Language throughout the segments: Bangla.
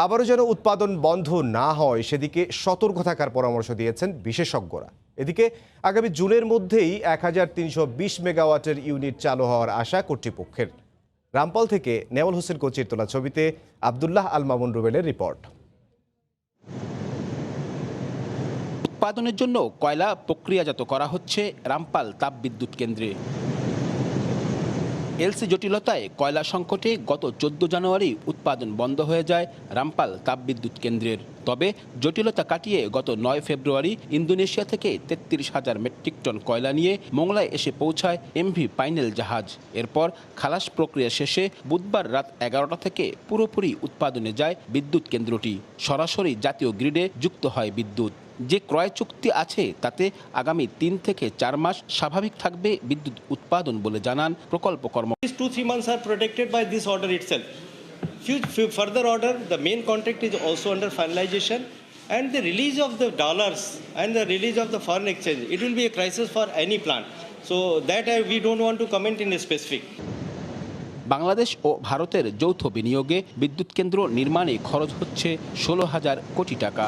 আবারও যেন উৎপাদন বন্ধ না হয় সেদিকে সতর্ক থাকার পরামর্শ দিয়েছেন বিশেষজ্ঞরা। এদিকে আগামী জুনের মধ্যেই 1320 মেগাওয়াটের ইউনিট চালু হওয়ার আশা কর্তৃপক্ষের। রামপাল থেকে নেওয়াল হোসেন কোচির তোলা ছবিতে আব্দুল্লাহ আল মামুন রুবেলের রিপোর্ট। উৎপাদনের জন্য কয়লা প্রক্রিয়াজাত করা হচ্ছে রামপাল তাপবিদ্যুৎ কেন্দ্রে। এলসি জটিলতায় কয়লা সংকটে গত 14 জানুয়ারি উৎপাদন বন্ধ হয়ে যায় রামপাল তাপবিদ্যুৎ কেন্দ্রের। তবে জটিলতা কাটিয়ে গত 9 ফেব্রুয়ারি ইন্দোনেশিয়া থেকে 33,000 মেট্রিক টন কয়লা নিয়ে মোংলায় এসে পৌঁছায় এমভি পাইনেল জাহাজ। এরপর খালাস প্রক্রিয়া শেষে বুধবার রাত 11টা থেকে পুরোপুরি উৎপাদনে যায় বিদ্যুৎ কেন্দ্রটি। সরাসরি জাতীয় গ্রিডে যুক্ত হয় বিদ্যুৎ। যে ক্রয় চুক্তি আছে তাতে আগামী 3 থেকে 4 মাস স্বাভাবিক থাকবে বিদ্যুৎ উৎপাদন বলে জানান প্রকল্প কর্মকর্তা। 2-3 months are protected by this order itself. Few further order, the main contract is also under finalization, and the release of the dollars and the release of the foreign exchange, it will be a crisis for any plant. So that we don't want to comment in a specific. Bangladesh ও ভারতের যৌথ বিনিয়োগে বিদ্যুৎ কেন্দ্র নির্মাণে খরচ হচ্ছে 16,000 কোটি টাকা।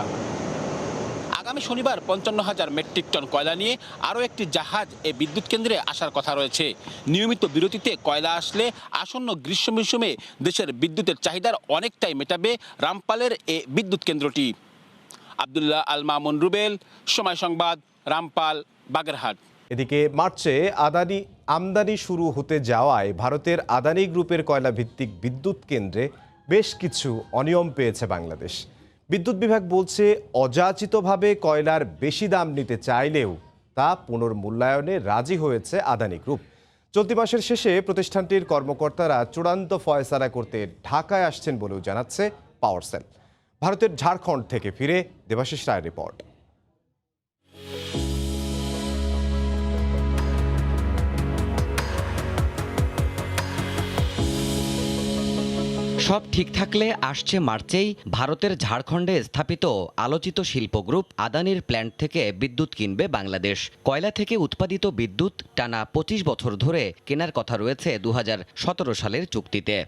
আগামী শনিবার 55,000 মেট্রিক টন কয়লা নিয়ে আরও একটি জাহাজ এই বিদ্যুৎ কেন্দ্রে আসার কথা রয়েছে। নিয়মিত বিরতিতে কয়লা আসলে আসন্ন গ্রীষ্ম মৌসুমে দেশের বিদ্যুতের চাহিদার অনেকটাই মেটাবে রামপালের এই বিদ্যুৎ কেন্দ্রটি। আব্দুল্লাহ আল মামুন রুবেল, সময় সংবাদ, রামপাল, বাগেরহাট। এদিকে মার্চে আমদানি শুরু হতে যাওয়ায় ভারতের আদানি গ্রুপের কয়লা ভিত্তিক বিদ্যুৎ কেন্দ্রে বেশ কিছু অনিয়ম পেয়েছে বাংলাদেশ। বিদ্যুৎ বিভাগ বলছে অযাচিতভাবে কয়লার বেশি দাম নিতে চাইলেও তা পুনর্মূল্যায়নে রাজি হয়েছে আদানি গ্রুপ। চলতি মাসের শেষে প্রতিষ্ঠানটির কর্মকর্তারা চূড়ান্ত ফয়সালা করতে ঢাকায় আসছেন বলেও জানাচ্ছে পাওয়ার সেল। ভারতের ঝাড়খণ্ড থেকে ফিরে দেবাশিস রায়ের রিপোর্ট। সব ঠিক থাকলে আসছে মার্চেই ভারতের ঝাড়খণ্ডে স্থাপিত আলোচিত শিল্প গ্রুপ আদানির প্ল্যান্ট থেকে বিদ্যুৎ কিনবে বাংলাদেশ। কয়লা থেকে উৎপাদিত বিদ্যুৎ টানা 25 বছর ধরে কেনার কথা রয়েছে 2017 সালের চুক্তিতে।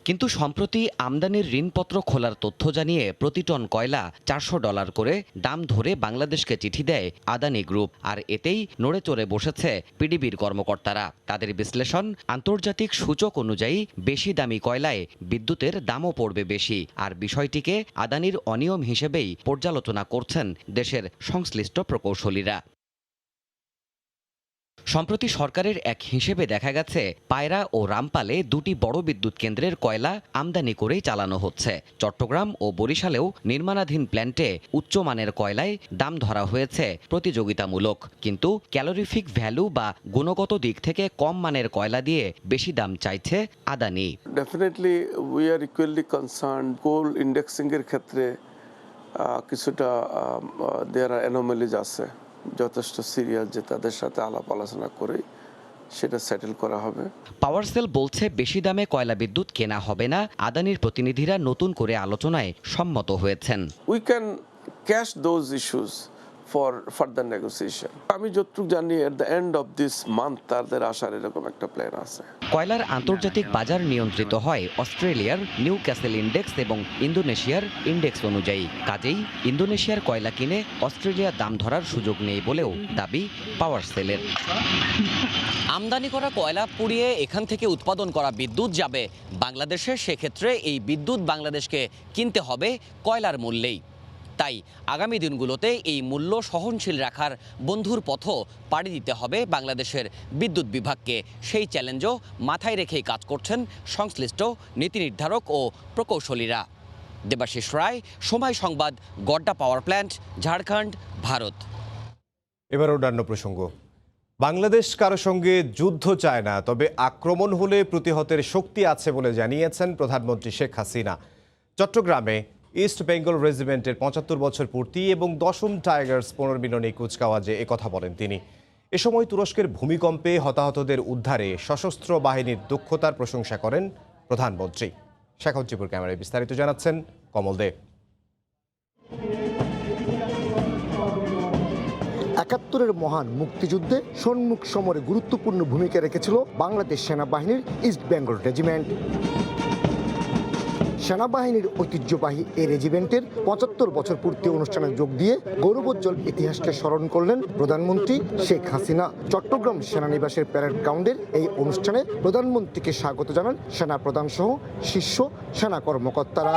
কিন্তু সম্প্রতি আমদানির ঋণপত্র খোলার তথ্য জানিয়ে প্রতি টন কয়লা $400 করে দাম ধরে বাংলাদেশকে চিঠি দেয় আদানি গ্রুপ। আর এতেই নড়ে চড়ে বসেছে পিডিবির কর্মকর্তারা। তাদের বিশ্লেষণ, আন্তর্জাতিক সূচক অনুযায়ী বেশি দামি কয়লায় বিদ্যুতের দামও পড়বে বেশি। আর বিষয়টিকে আদানির অনিয়ম হিসেবেই পর্যালোচনা করছেন দেশের সংশ্লিষ্ট প্রকৌশলীরা। সম্প্রতি সরকারের এক হিসেবে দেখা গেছে পায়রা ও রামপালে দুটি বড় বিদ্যুৎ কেন্দ্রের কয়লা আমদানি করেই চালানো হচ্ছে। চট্টগ্রাম ও বরিশালেও নির্মাণাধীন প্ল্যান্টে উচ্চমানের কয়লায় দাম ধরা হয়েছে প্রতিযোগিতামূলক, কিন্তু ক্যালোরিফিক ভ্যালু বা গুণগত দিক থেকে কম মানের কয়লা দিয়ে বেশি দাম চাইছে Adani. Definitely we are equally concern. Coal indexing এর ক্ষেত্রে কিছুটা দেয়ার অ্যানোমালিজ আছে। যথেষ্ট সিরিয়াস যে তাদের সাথে আলাপ আলোচনা করে সেটা সেটেল করা হবে। পাওয়ার সেল বলছে বেশি দামে কয়লা বিদ্যুৎ কেনা হবে না। আদানির প্রতিনিধিরা নতুন করে আলোচনায় সম্মত হয়েছেন। We can cash those issues for further negotiation. আমি যতটুকু জানি at the end of this month তাদের আসার এরকম একটা প্ল্যান আছে। কয়লার আন্তর্জাতিক বাজার নিয়ন্ত্রিত হয় অস্ট্রেলিয়ার নিউ ক্যাসেল ইন্ডেক্স এবং ইন্দোনেশিয়ার ইন্ডেক্স অনুযায়ী। কাজেই ইন্দোনেশিয়ার কয়লা কিনে অস্ট্রেলিয়ার দাম ধরার সুযোগ নেই বলেও দাবি পাওয়ার সেলের। আমদানি করা কয়লা পুড়িয়ে এখান থেকে উৎপাদন করা বিদ্যুৎ যাবে বাংলাদেশে। সেক্ষেত্রে এই বিদ্যুৎ বাংলাদেশকে কিনতে হবে কয়লার মূল্যেই। তাই আগামী দিনগুলোতে এই মূল্য সহনশীল রাখার বন্ধুর পথও পাড়ি দিতে হবে বাংলাদেশের বিদ্যুৎ বিভাগকে। সেই চ্যালেঞ্জও মাথায় রেখেই কাজ করছেন সংশ্লিষ্ট নীতি নির্ধারক ও প্রকৌশলীরা। দেবাশিস রায়, সময় সংবাদ, গড্ডা পাওয়ার প্ল্যান্ট, ঝাড়খণ্ড, ভারত। এবার অন্যান্য প্রসঙ্গ। বাংলাদেশ কারো সঙ্গে যুদ্ধ চায় না, তবে আক্রমণ হলে প্রতিহতের শক্তি আছে বলে জানিয়েছেন প্রধানমন্ত্রী শেখ হাসিনা। চট্টগ্রামে ইস্ট বেঙ্গল রেজিমেন্টের 75 বছর পূর্তি এবং 10ম টাইগার্স পুনর্মিলনী কুচকাওয়াজে একথা বলেন তিনি। এ সময় তুরস্কের ভূমিকম্পে হতাহতদের উদ্ধারে সশস্ত্র বাহিনীর দক্ষতার প্রশংসা করেন প্রধানমন্ত্রী। শেখাউজ্জিপুর ক্যামেরায় বিস্তারিত জানাচ্ছেন কমল দে। ৭১-এর মহান মুক্তিযুদ্ধে সম্মুখ সমরে গুরুত্বপূর্ণ ভূমিকা রেখেছিল বাংলাদেশ সেনাবাহিনীর ইস্ট বেঙ্গল রেজিমেন্ট। সেনাবাহিনীর ঐতিহ্যবাহী এই রেজিমেন্টের ৭৫ বছর পূর্তি অনুষ্ঠানে যোগ দিয়ে গৌরবোজ্জ্বল ইতিহাসকে স্মরণ করলেন প্রধানমন্ত্রী শেখ হাসিনা। চট্টগ্রাম সেনানিবাসের প্যারেড গ্রাউন্ডের এই অনুষ্ঠানে প্রধানমন্ত্রীকে স্বাগত জানান সেনা প্রধান সহ শীর্ষ সেনা কর্মকর্তারা।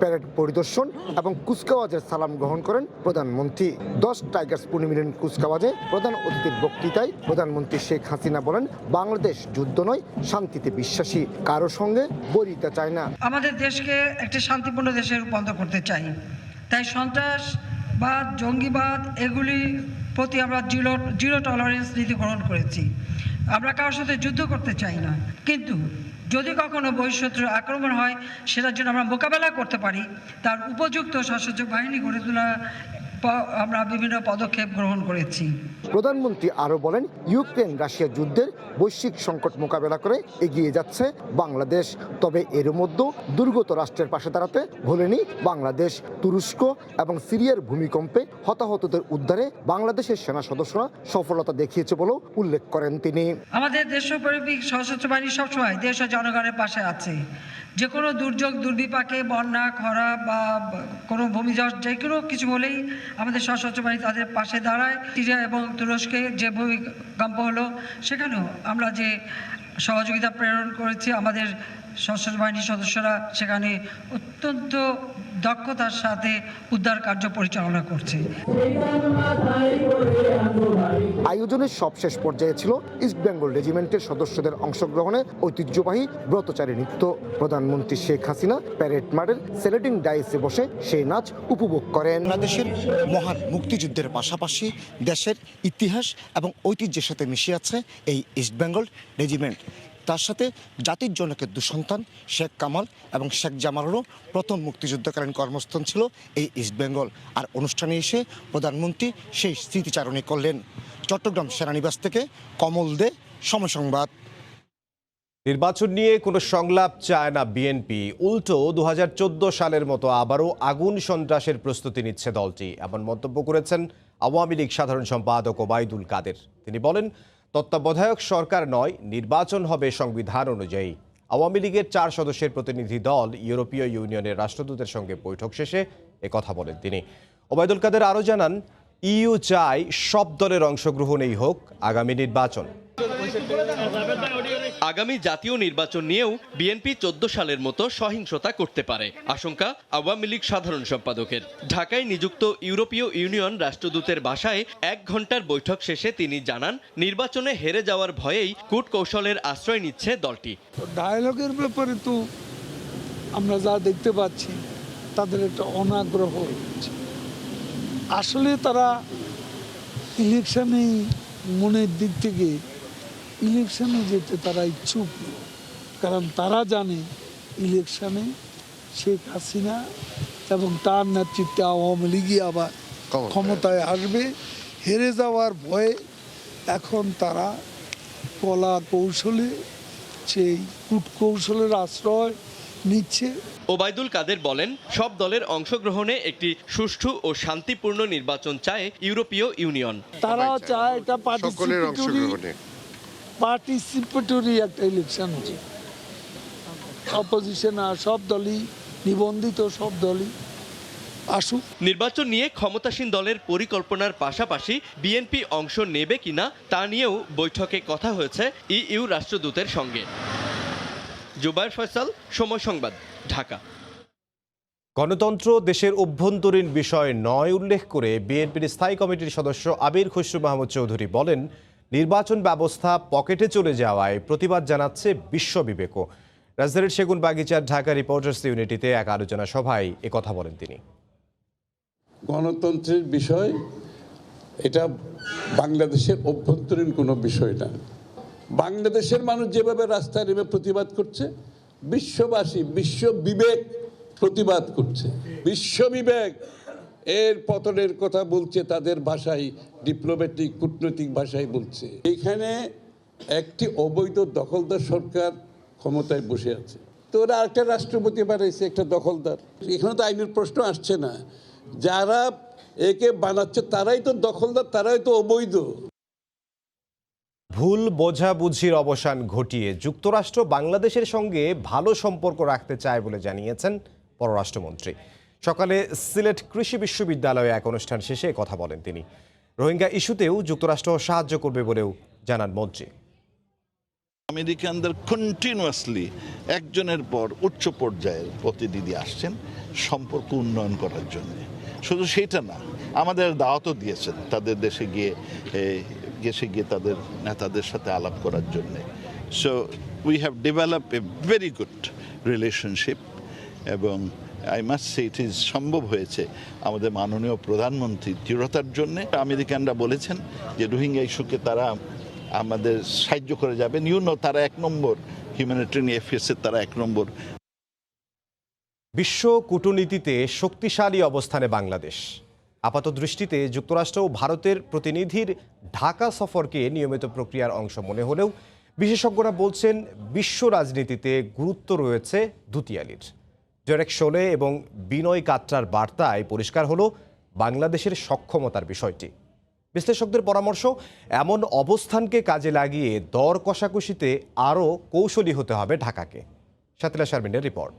প্যারেড পরিদর্শন এবং কুচকাওয়াজের সালাম গ্রহণ করেন প্রধানমন্ত্রী। 10 টাইগার্স পূর্ণিমিলন কুচকাওয়াজে প্রধান অতিথির বক্তৃতায় প্রধানমন্ত্রী শেখ হাসিনা বলেন, বাংলাদেশ যুদ্ধ নয়, শান্তিতে বিশ্বাসী, কারো সঙ্গে বৈরিতা চায় না। আমাদের দেশকে একটি শান্তিপূর্ণ দেশে রূপান্তর করতে চাই, তাই সন্ত্রাসবাদ, জঙ্গিবাদ এগুলির প্রতি আমরা জিরো টলারেন্স নীতি গ্রহণ করেছি। আমরা কারোর সাথে যুদ্ধ করতে চাই না, কিন্তু যদি কখনো বহিঃশত্রুর আক্রমণ হয় সেটার জন্য আমরা মোকাবেলা করতে পারি, তার উপযুক্ত সশস্ত্র বাহিনী গড়ে তোলা আমরা বিভিন্ন পদক্ষেপ গ্রহণ করেছি। প্রধানমন্ত্রী আরও বলেন, ইউক্রেন রাশিয়া যুদ্ধের বৈশ্বিক সংকট মোকাবেলা করে এগিয়ে যাচ্ছে বাংলাদেশ। তবে এর মধ্যে দুর্গত রাষ্ট্রের পাশে দাঁড়াতে ভোলেনি বাংলাদেশ। তুরস্ক এবং সিরিয়ার ভূমিকম্পে হতাহতদের উদ্ধারে বাংলাদেশের সেনা সদস্যরা সফলতা দেখিয়েছে বলেও উল্লেখ করেন তিনি। আমাদের দেশপ্রেমিক সশস্ত্র বাহিনী সবসময় দেশ ও জনগণের পাশে আছে। যে কোনো দুর্যোগ, দুর্বিপাকে, বন্যা, খরা বা কোনো ভূমিধস যে কোনো কিছু হলেই আমাদের সশস্ত্র বাহিনী তাদের পাশে দাঁড়ায়। সিরিয়া এবং তুরস্কে যে ভূমিকম্প হলো সেখানেও আমরা যে সহযোগিতা প্রেরণ করেছি, আমাদের সশস্ত্র বাহিনীর সদস্যরা সেখানে অত্যন্ত দক্ষতার সাথে উদ্ধার কার্য পরিচালনা করছে। আয়োজনের সবশেষ পর্যায়ে ছিল ইস্ট বেঙ্গল রেজিমেন্টের সদস্যদের অংশগ্রহণে ঐতিহ্যবাহী ব্রতচারী নৃত্য। প্রধানমন্ত্রী শেখ হাসিনা প্যারেড মাঠের সেলেটিং ডাইসে বসে সেই নাচ উপভোগ করেন। বাংলাদেশের মহান মুক্তিযুদ্ধের পাশাপাশি দেশের ইতিহাস এবং ঐতিহ্যের সাথে মিশে আছে এই ইস্ট বেঙ্গল রেজিমেন্ট। তার সাথে জাতির জনকের দুঃসন্তান শেখ কামাল এবং শেখ জামালেরও প্রথম মুক্তিযুদ্ধকালীন কর্মস্থল ছিল এই ইস্ট বেঙ্গল। আর অনুষ্ঠানে এসে প্রধানমন্ত্রী সেই স্মৃতিচারণী করলেন। চট্টগ্রাম সেনানিবাস থেকে কমল দে, সময় সংবাদ। নির্বাচন নিয়ে কোনো সংলাপ চায় না বিএনপি, উল্টো 2014 সালের মতো আবারও আগুন সন্ত্রাসের প্রস্তুতি নিচ্ছে দলটি, এমন মন্তব্য করেছেন আওয়ামী লীগ সাধারণ সম্পাদক ওবায়দুল কাদের। তিনি বলেন, তত্ত্বাবধায়ক সরকার নয়, নির্বাচন হবে সংবিধান অনুযায়ী। আওয়ামী লীগের 4 সদস্যের প্রতিনিধি দল ইউরোপীয় ইউনিয়নের রাষ্ট্রদূতের সঙ্গে বৈঠক শেষে একথা বলেন তিনি। ওবায়দুল কাদের আরও জানান, ইইউ চায় সব দলের অংশগ্রহণেই হোক আগামী নির্বাচন। আগামী জাতীয় নির্বাচন নিয়েও বিএনপি 14 সালের মতো সহিংসতা করতে পারে আশঙ্কা আওয়ামী লীগ সাধারণ সম্পাদকের। ঢাকায় নিযুক্ত ইউরোপীয় ইউনিয়ন রাষ্ট্রদূতের বাসায় 1 ঘন্টার বৈঠক শেষে তিনি জানান, নির্বাচনে হেরে যাওয়ার ভয়েই কূটকৌশলের আশ্রয় নিচ্ছে দলটি। ডায়ালগের ব্যাপারে তো আমরা যা দেখতে পাচ্ছি তাদের একটা অনাগ্রহ হচ্ছে। আসলে তারা ইলেকশনে মনের দিক থেকে ইলেকশনে যেতে তারা ইচ্ছুক, কারণ তারা জানে ইলেকশনে শেখ হাসিনা এবং তার নেতৃত্বে আওয়ামী লীগই আবার ক্ষমতায় আসবে। হেরে যাওয়ার ভয়ে এখন তারা কলা কৌশলে সেই কূটকৌশলের আশ্রয় নিচ্ছে। ওবায়দুল কাদের বলেন, সব দলের অংশগ্রহণে একটি সুষ্ঠু ও শান্তিপূর্ণ নির্বাচন চায় ইউরোপীয় ইউনিয়ন। তারা চায় এটা পার্টিসিপেটরি একটা ইলেকশন হচ্ছে। অপোজিশন আর সব দলই নিবন্ধিত, সব দলই আসুক। নির্বাচন নিয়ে ক্ষমতাসীন দলের পরিকল্পনার পাশাপাশি বিএনপি অংশ নেবে কিনা তা নিয়েও বৈঠকে কথা হয়েছে ইইউ রাষ্ট্রদূতের সঙ্গে। জুবায়ের ফয়সাল, সময় সংবাদ, ঢাকা। গণতন্ত্র দেশের অভ্যন্তরীণ বিষয় নয় উল্লেখ করে বিএনপির স্থায়ী কমিটির সদস্য আবির খসরু মাহমুদ চৌধুরী বলেন, নির্বাচন ব্যবস্থা পকেটে চলে যাওয়ায় প্রতিবাদ জানাচ্ছে বিশ্ববিবেকও। রাজধানীর সেগুনবাগিচার ঢাকা রিপোর্টার্স ইউনিটিতে এক আলোচনা সভায় একথা বলেন তিনি। গণতন্ত্রের বিষয় এটা বাংলাদেশের অভ্যন্তরীণ কোনো বিষয় না। বাংলাদেশের মানুষ যেভাবে রাস্তায় নেমে প্রতিবাদ করছে, বিশ্ববাসী, বিশ্ববিবেক প্রতিবাদ করছে। বিশ্ববিবেক এর পতনের কথা বলছে তাদের ভাষায়, ডিপ্লোম্যাটিক কূটনৈতিক ভাষায় বলছে। এখানে একটি অবৈধ দখলদার সরকার ক্ষমতায় বসে আছে, তো ওরা একটা রাষ্ট্রপতি বানাইছে, একটা দখলদার। এখানে তো আইনের প্রশ্ন আসছে না। যারা একে বানাচ্ছে তারাই তো দখলদার, তারাই তো অবৈধ। ভুল বোঝাবুঝির অবসান ঘটিয়ে যুক্তরাষ্ট্র বাংলাদেশের সঙ্গে ভালো সম্পর্ক রাখতে চায় বলে জানিয়েছেন পররাষ্ট্রমন্ত্রী। সকালে সিলেট কৃষি বিশ্ববিদ্যালয়ে এক অনুষ্ঠান শেষে কথা বলেন তিনি। রোহিঙ্গা ইস্যুতেও যুক্তরাষ্ট্র সাহায্য করবে বলেও জানান মন্ত্রী। আমেরিকানদের কন্টিনিউয়াসলি একজনের পর উচ্চ পর্যায়ের প্রতিনিধি আসছেন সম্পর্ক উন্নয়ন করার জন্য। শুধু সেটা না, আমাদের দাওয়াতও দিয়েছেন তাদের দেশে গিয়ে তাদের নেতাদের সাথে আলাপ করার জন্য। So we have develop a very good relationship এবং I must say it is সম্ভব হয়েছে আমাদের মাননীয় প্রধানমন্ত্রীর দৃঢ়তার জন্য। আমেরিকানরা বলেছেন যে রোহিঙ্গা ইস্যুকে তারা আমাদের সাহায্য করে যাবেন। তারা 1 নম্বর হিউম্যানিটেরিয়ান এফেয়ার্সের তারা 1 নম্বর। বিশ্ব কূটনীতিতে শক্তিশালী অবস্থানে বাংলাদেশ। আপাত দৃষ্টিতে যুক্তরাষ্ট্র ও ভারতের প্রতিনিধির ঢাকা সফরকে নিয়মিত প্রক্রিয়ার অংশ মনে হলেও বিশেষজ্ঞরা বলছেন বিশ্ব রাজনীতিতে গুরুত্ব রয়েছে দুতিয়ালির। ডেরেক শোলে এবং বিনয় কাটরার বার্তায় পরিষ্কার হলো বাংলাদেশের সক্ষমতার বিষয়টি। বিশ্লেষকদের পরামর্শ, এমন অবস্থানকে কাজে লাগিয়ে দর কষাকষিতে আরও কৌশলী হতে হবে ঢাকাকে। শাতিলা শারমিনের রিপোর্ট।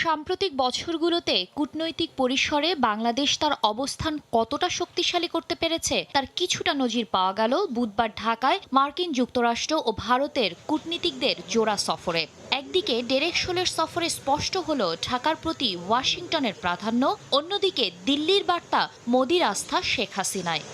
সাম্প্রতিক বছরগুলোতে কূটনৈতিক পরিসরে বাংলাদেশ তার অবস্থান কতটা শক্তিশালী করতে পেরেছে তার কিছুটা নজির পাওয়া গেল বুধবার ঢাকায় মার্কিন যুক্তরাষ্ট্র ও ভারতের কূটনীতিকদের জোড়া সফরে। একদিকে ডেরেক শোলের সফরে স্পষ্ট হলো ঢাকার প্রতি ওয়াশিংটনের প্রাধান্য, অন্যদিকে দিল্লির বার্তা মোদির আস্থা শেখ হাসিনায়।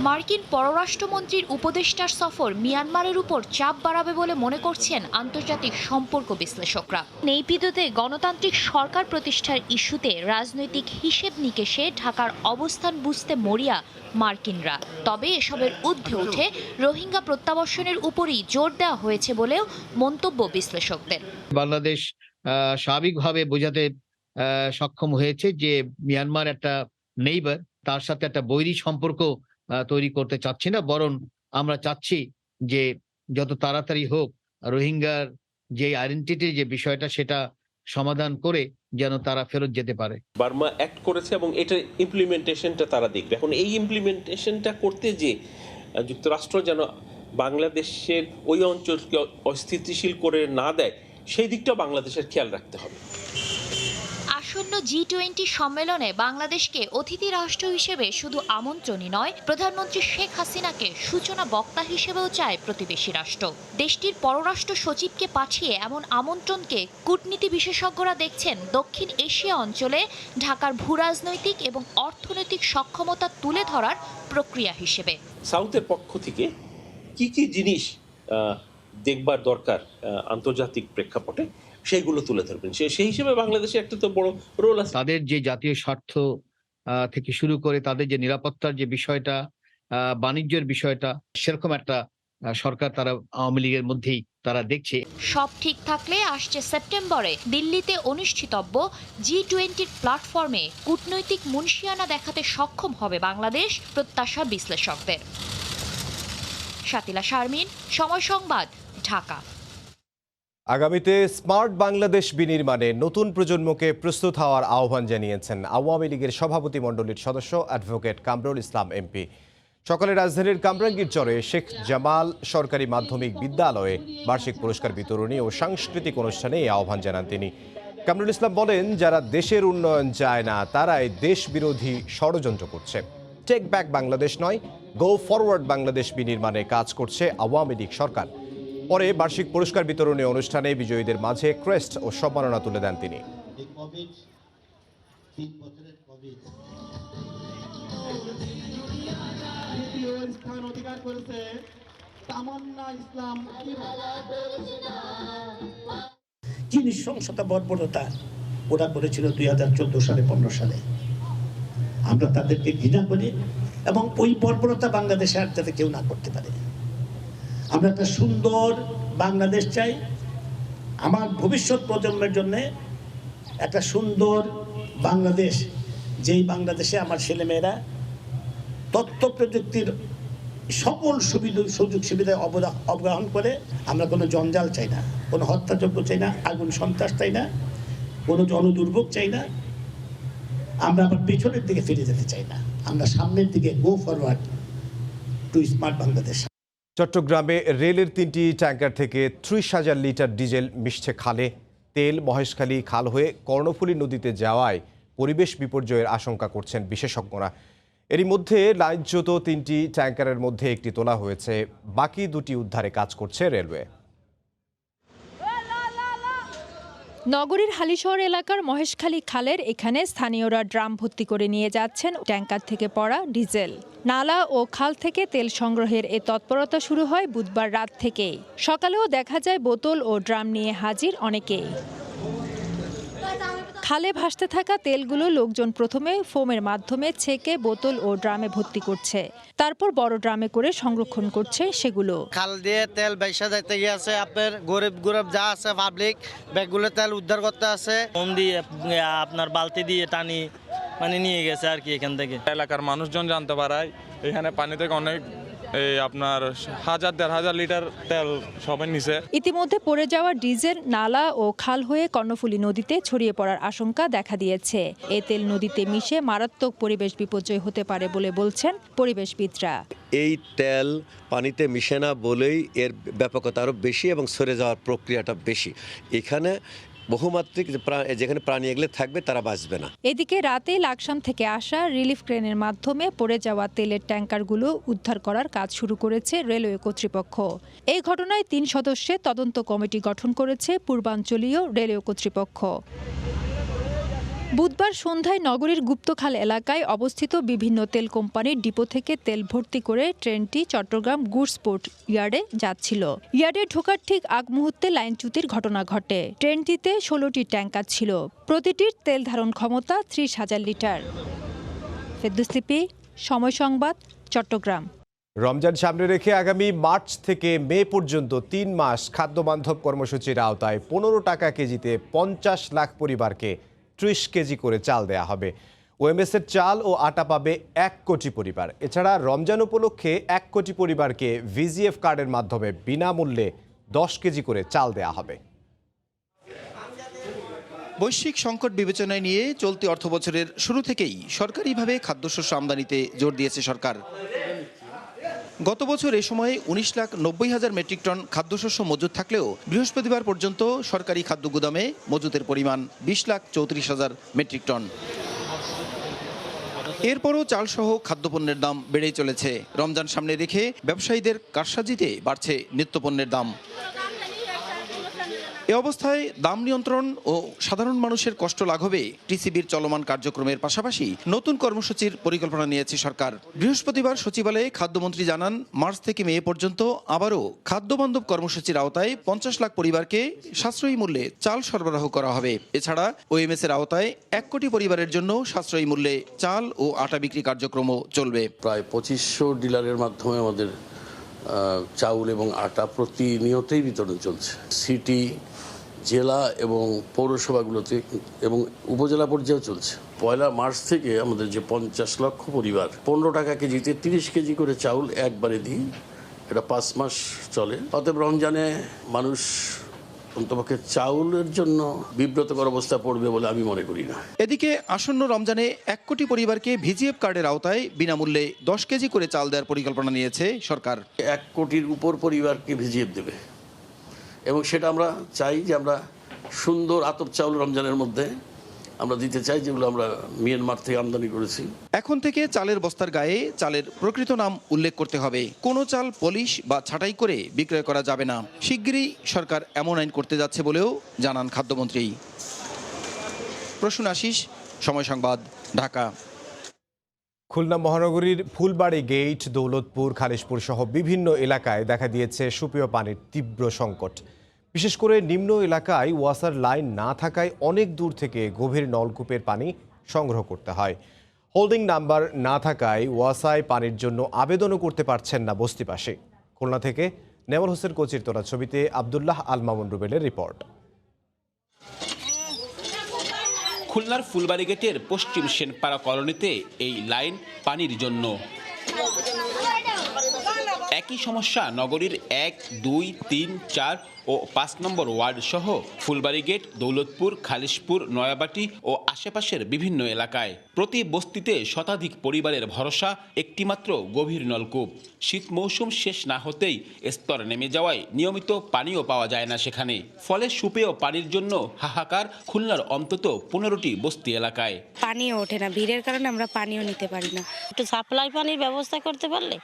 মার্কিন পররাষ্ট্রমন্ত্রীর উপদেষ্টার সফর মিয়ানমারের উপর চাপ বাড়াবে বলে মনে করছেন আন্তর্জাতিক সম্পর্ক বিশ্লেষকরা। নেপিদোতে গণতান্ত্রিক সরকার প্রতিষ্ঠার ইস্যুতে রাজনৈতিক হিসেব নিকেশে ঢাকার অবস্থান বুঝতে মরিয়া মার্কিনরা। তবে এসবের ঊর্ধ্বে উঠে রোহিঙ্গা প্রত্যাবর্ষণের উপরই জোর দেওয়া হয়েছে বলেও মন্তব্য বিশ্লেষকদের। বাংলাদেশ স্বাভাবিকভাবে বোঝাতে সক্ষম হয়েছে যে মিয়ানমার একটা নেইবার, তার সাথে একটা বৈরী সম্পর্ক তৈরি করতে চাচ্ছি না, বরং আমরা চাচ্ছি যে যত তাড়াতাড়ি হোক রোহিঙ্গার যে আইডেন্টিটির যে বিষয়টা সেটা সমাধান করে যেন তারা ফেরত যেতে পারে। বার্মা অ্যাক্ট করেছে এবং এটা ইমপ্লিমেন্টেশনটা তারা দেখবে। এখন এই ইমপ্লিমেন্টেশনটা করতে যে যুক্তরাষ্ট্র যেন বাংলাদেশের ওই অঞ্চলকে অস্থিতিশীল করে না দেয় সেই দিকটাও বাংলাদেশের খেয়াল রাখতে হবে। আসন্ন G20 সম্মেলনে বাংলাদেশকে অতিথি রাষ্ট্র হিসেবে শুধু আমন্ত্রণই নয়, প্রধানমন্ত্রী শেখ হাসিনাকে সূচনা বক্তা হিসেবেও চায় প্রতিবেশী রাষ্ট্র। দেশটির পররাষ্ট্র সচিবকে পাঠিয়ে এমন আমন্ত্রণকে কূটনীতি বিশেষজ্ঞরা দেখছেন দক্ষিণ এশিয়া অঞ্চলে ঢাকার ভূরাজনৈতিক এবং অর্থনৈতিক সক্ষমতা তুলে ধরার প্রক্রিয়া হিসেবে। সাউথের পক্ষ থেকে কি কি জিনিস দেখবার দরকার আন্তর্জাতিক প্রেক্ষাপটে সেইগুলো তুলে ধরবেন, সেই হিসেবে বাংলাদেশে একটা তো বড় রোল আছে। তাদের যে জাতীয় স্বার্থ থেকে শুরু করে তাদের যে নিরাপত্তার যে বিষয়টা, বাণিজ্যের বিষয়টা, সেরকম একটা সরকার তারা আওয়ামী লীগের মধ্যেই তারা দেখছে। সব ঠিক থাকলে আসছে সেপ্টেম্বরে দিল্লিতে অনুষ্ঠিতব্য G20 প্ল্যাটফর্মে কূটনৈতিক মুনশিয়ানা দেখাতে সক্ষম হবে বাংলাদেশ, প্রত্যাশা বিশ্লেষকদের। শাতিলা শারমিন, সময় সংবাদ, ঢাকা। আগামীতে স্মার্ট বাংলাদেশ বিনির্মাণে নতুন প্রজন্মকে প্রস্তুত হওয়ার আহ্বান জানিয়েছেন আওয়ামী লীগের সভাপতি মণ্ডলীর সদস্য অ্যাডভোকেট কামরুল ইসলাম এমপি। সকালে রাজধানীর কামরাঙ্গীর চরে শেখ জামাল সরকারি মাধ্যমিক বিদ্যালয়ে বার্ষিক পুরস্কার বিতরণী ও সাংস্কৃতিক অনুষ্ঠানে এই আহ্বান জানান তিনি। কামরুল ইসলাম বলেন, যারা দেশের উন্নয়ন চায় না তারাই দেশ বিরোধী ষড়যন্ত্র করছে। টেক ব্যাক বাংলাদেশ নয়, গো ফরওয়ার্ড বাংলাদেশ বিনির্মাণে কাজ করছে আওয়ামী লীগ সরকার। পরে বার্ষিক পুরস্কার বিতরণী অনুষ্ঠানে বিজয়ীদের মাঝে ক্রেস্ট ও সম্মাননা তুলে দেন তিনি। কি নৃশংসতা বর্বরতা ওরা করেছিল 2014 সালে 15 সালে। আমরা তাদেরকে ঘৃণা করি এবং ওই বর্বরতা বাংলাদেশে আর যাতে কেউ না করতে পারে। আমরা একটা সুন্দর বাংলাদেশ চাই, আমার ভবিষ্যৎ প্রজন্মের জন্য একটা সুন্দর বাংলাদেশ, যেই বাংলাদেশে আমার ছেলেমেয়েরা তথ্য প্রযুক্তির সকল সুযোগ সুবিধায় অবগাহন করে। আমরা কোনো জঞ্জাল চাই না, কোনো হত্যাযজ্ঞ চাই না, আগুন সন্ত্রাস চাই না, কোনো জনদুর্ভোগ চাই না, আমরা আবার পেছনের দিকে ফিরে যেতে চাই না। আমরা সামনের দিকে go forward to smart Bangladesh. চট্টগ্রামে রেলের 3টি ট্যাঙ্কার থেকে 30,000 লিটার ডিজেল মিশছে খালে। তেল মহেশখালী খাল হয়ে কর্ণফুলী নদীতে যাওয়ায় পরিবেশ বিপর্যয়ের আশঙ্কা করছেন বিশেষজ্ঞরা। এরই মধ্যে লাইনচ্যুত 3টি ট্যাঙ্কারের মধ্যে একটি তোলা হয়েছে, বাকি 2টি উদ্ধারে কাজ করছে রেলওয়ে। নগরীর হালিশহর এলাকার মহেশখালী খালের এখানে স্থানীয়রা ড্রাম ভর্তি করে নিয়ে যাচ্ছেন ট্যাঙ্কার থেকে পড়া ডিজেল। নালা ও খাল থেকে তেল সংগ্রহের এ তৎপরতা শুরু হয় বুধবার রাত থেকেই। সকালেও দেখা যায় বোতল ও ড্রাম নিয়ে হাজির অনেকেই। খালে ভাসতে থাকা তেলগুলো লোকজন প্রথমে ফোমের মাধ্যমে ছেঁকে বোতল ও ড্রামে ভর্তি করছে, তারপর বড় ড্রামে করে সংরক্ষণ করছে সেগুলো। খাল দিয়ে তেল বেচা যাইতে গিয়েছে, আপনার গরিব যা আছে পাবলিক ব্যাগগুলো তেল উদ্ধার করতে আছে। ফোন দিয়ে আপনার বালতি দিয়ে টানি নিয়ে গেছে আর কি। এখান থেকে এলাকার মানুষজন জানতে পারায় এখানে পানি থেকে অনেক আপনার 1,000-1,500 লিটার তেল সবাই নিচে। ইতিমধ্যে পড়ে যাওয়া ডিজেল নালা ও খাল হয়ে কর্ণফুলী নদীতে ছড়িয়ে পড়ার আশঙ্কা দেখা দিয়েছে। এ তেল নদীতে মিশে মারাত্মক পরিবেশ বিপর্যয় হতে পারে বলে বলছেন পরিবেশবিদরা। এই তেল পানিতে মিশে না বলেই এর ব্যাপকতা আরও বেশি এবং সরে যাওয়ার প্রক্রিয়াটা বেশি। এখানে বহুমাত্রিক যেখানে প্রাণী এগুলো থাকবে তারা বাঁচবে না। এদিকে রাতে লাকসাম থেকে আসা রিলিফ ক্রেনের মাধ্যমে পড়ে যাওয়া তেলের ট্যাঙ্কারগুলো উদ্ধার করার কাজ শুরু করেছে রেলওয়ে কর্তৃপক্ষ। এই ঘটনায় 3 সদস্যের তদন্ত কমিটি গঠন করেছে পূর্বাঞ্চলীয় রেলওয়ে কর্তৃপক্ষ। বুধবার সন্ধ্যায় নগরীর গুপ্তখাল এলাকায় অবস্থিত বিভিন্ন তেল কোম্পানির ডিপো থেকে তেল ভর্তি করে ট্রেনটি চট্টগ্রাম গুডস পোর্ট ইয়ার্ডে যাচ্ছিল। ইয়ার্ডে ঢোকার ঠিক আগ মুহূর্তে লাইনচ্যুতির ঘটনা ঘটে। ট্রেনটিতে 16টি ট্যাঙ্কার ছিল, প্রতিটির তেল ধারণ ক্ষমতা 30,000 লিটার। ফেরদৌস লিপি, সময় সংবাদ, চট্টগ্রাম। রমজান সামনে রেখে আগামী মার্চ থেকে মে পর্যন্ত 3 মাস খাদ্যবান্ধব কর্মসূচির আওতায় 15 টাকা কেজিতে 50 লাখ পরিবারকে 30 কেজি করে চাল দেয়া হবে। ওএমএস-এর চাল ও আটা পাবে 1 কোটি পরিবার। এছাড়া রমজান উপলক্ষে 1 কোটি পরিবারকে ভিজিএফ কার্ডের মাধ্যমে বিনামূল্যে 10 কেজি করে চাল দেয়া হবে। বৈশ্বিক সংকট বিবেচনায় নিয়ে চলতি অর্থবছরের শুরু থেকেই সরকারিভাবে খাদ্যশস্য আমদানিতে জোর দিয়েছে সরকার। গত বছর এ সময়ে 19,90,000 মেট্রিক টন খাদ্যশস্য মজুত থাকলেও বৃহস্পতিবার পর্যন্ত সরকারি খাদ্য গুদামে মজুতের পরিমাণ 20,34,000 মেট্রিক টন। এরপরও চালসহ খাদ্যপণ্যের দাম বেড়েই চলেছে। রমজান সামনে রেখে ব্যবসায়ীদের কারসাজিতে বাড়ছে নিত্যপণ্যের দাম। এ অবস্থায় দাম নিয়ন্ত্রণ ও সাধারণ মানুষের কষ্ট লাঘবে টিসিবির চলমান কার্যক্রমের পাশাপাশি নতুন কর্মসূচির পরিকল্পনা নিয়েছে সরকার। বৃহস্পতিবার সচিবালয়ে খাদ্যমন্ত্রী জানান, মার্চ থেকে মে পর্যন্ত আবারও খাদ্যবান্ধব কর্মসূচির আওতায় 50 লাখ পরিবারকে সাশ্রয়ী মূল্যে চাল সরবরাহ করা হবে। এছাড়া ওএমএস-এর আওতায় 1 কোটি পরিবারের জন্য সাশ্রয়ী মূল্যে চাল ও আটা বিক্রি কার্যক্রমও চলবে। প্রায় 2500 ডিলারের মাধ্যমে আমাদের চাউল এবং আটা প্রতিনিয়তই বিতরণ চলছে। সিটি, জেলা এবং পৌরসভাগুলোতে এবং উপজেলা পর্যায়েও চলছে। 1 মার্চ থেকে আমাদের যে 50 লক্ষ পরিবার 15 টাকা কেজিতে 30 কেজি করে চাউল একবারে দিই, এটা 5 মাস চলে। অতএব রমজানে মানুষ অন্তপক্ষে চাউলের জন্য বিব্রতকর অবস্থা পড়বে বলে আমি মনে করি না। এদিকে আসন্ন রমজানে 1 কোটি পরিবারকে ভিজিএফ কার্ডের আওতায় বিনামূল্যে 10 কেজি করে চাল দেওয়ার পরিকল্পনা নিয়েছে সরকার। 1 কোটির উপর পরিবারকে ভিজিএফ দেবে এবং সেটা আমরা চাই যে আমরা সুন্দর আতপ চাউল রমজানের মধ্যে আমরা দিতে চাই, যেগুলো আমরা মিয়ানমার থেকে আমদানি করেছি। এখন থেকে চালের বস্তার গায়ে চালের প্রকৃত নাম উল্লেখ করতে হবে। কোনো চাল পলিশ বা ছাঁটাই করে বিক্রয় করা যাবে না। শিগগিরই সরকার এমন আইন করতে যাচ্ছে বলেও জানান খাদ্যমন্ত্রী। প্রসূন আশিস, সময় সংবাদ, ঢাকা। খুলনা মহানগরীর ফুলবাড়ি গেট, দৌলতপুর, খালিশপুর সহ বিভিন্ন এলাকায় দেখা দিয়েছে সুপেয় পানির তীব্র সংকট। বিশেষ করে নিম্ন এলাকায় ওয়াসার লাইন না থাকায় অনেক দূর থেকে গভীর নলকূপের পানি সংগ্রহ করতে হয়। হোল্ডিং নাম্বার না থাকায় ওয়াসায় পানির জন্য আবেদনও করতে পারছেন না বস্তিবাসী। খুলনা থেকে নেওয়াল হোসেন কোচির তোলা ছবিতে আবদুল্লাহ আল মামুন রুবেলের রিপোর্ট। খুলনার ফুলবাড়ি গেটের পশ্চিম সেনপাড়া কলোনিতে এই লাইন পানির জন্য। একই সমস্যা নগরীর 1, 2, 3, 4 ও 5 নম্বর ওয়ার্ড সহ ফুলবাড়ি গেট, দৌলতপুর, খালিশপুর, নয়াবাটি ও আশেপাশের বিভিন্ন এলাকায় প্রতি বস্তিতে শতাধিক পরিবারের ভরসা একটিমাত্র গভীর নলকূপ। শীত মৌসুম শেষ না হতেই স্তর নেমে যাওয়ায় নিয়মিত পানিও পাওয়া যায় না সেখানে। ফলে সুপেয় পানির জন্য হাহাকার খুলনার অন্তত 15টি বস্তি এলাকায়। পানিও ওঠে না, ভিড়ের কারণে আমরা পানিও নিতে পারি না। একটু সাপ্লাই পানির ব্যবস্থা করতে পারলে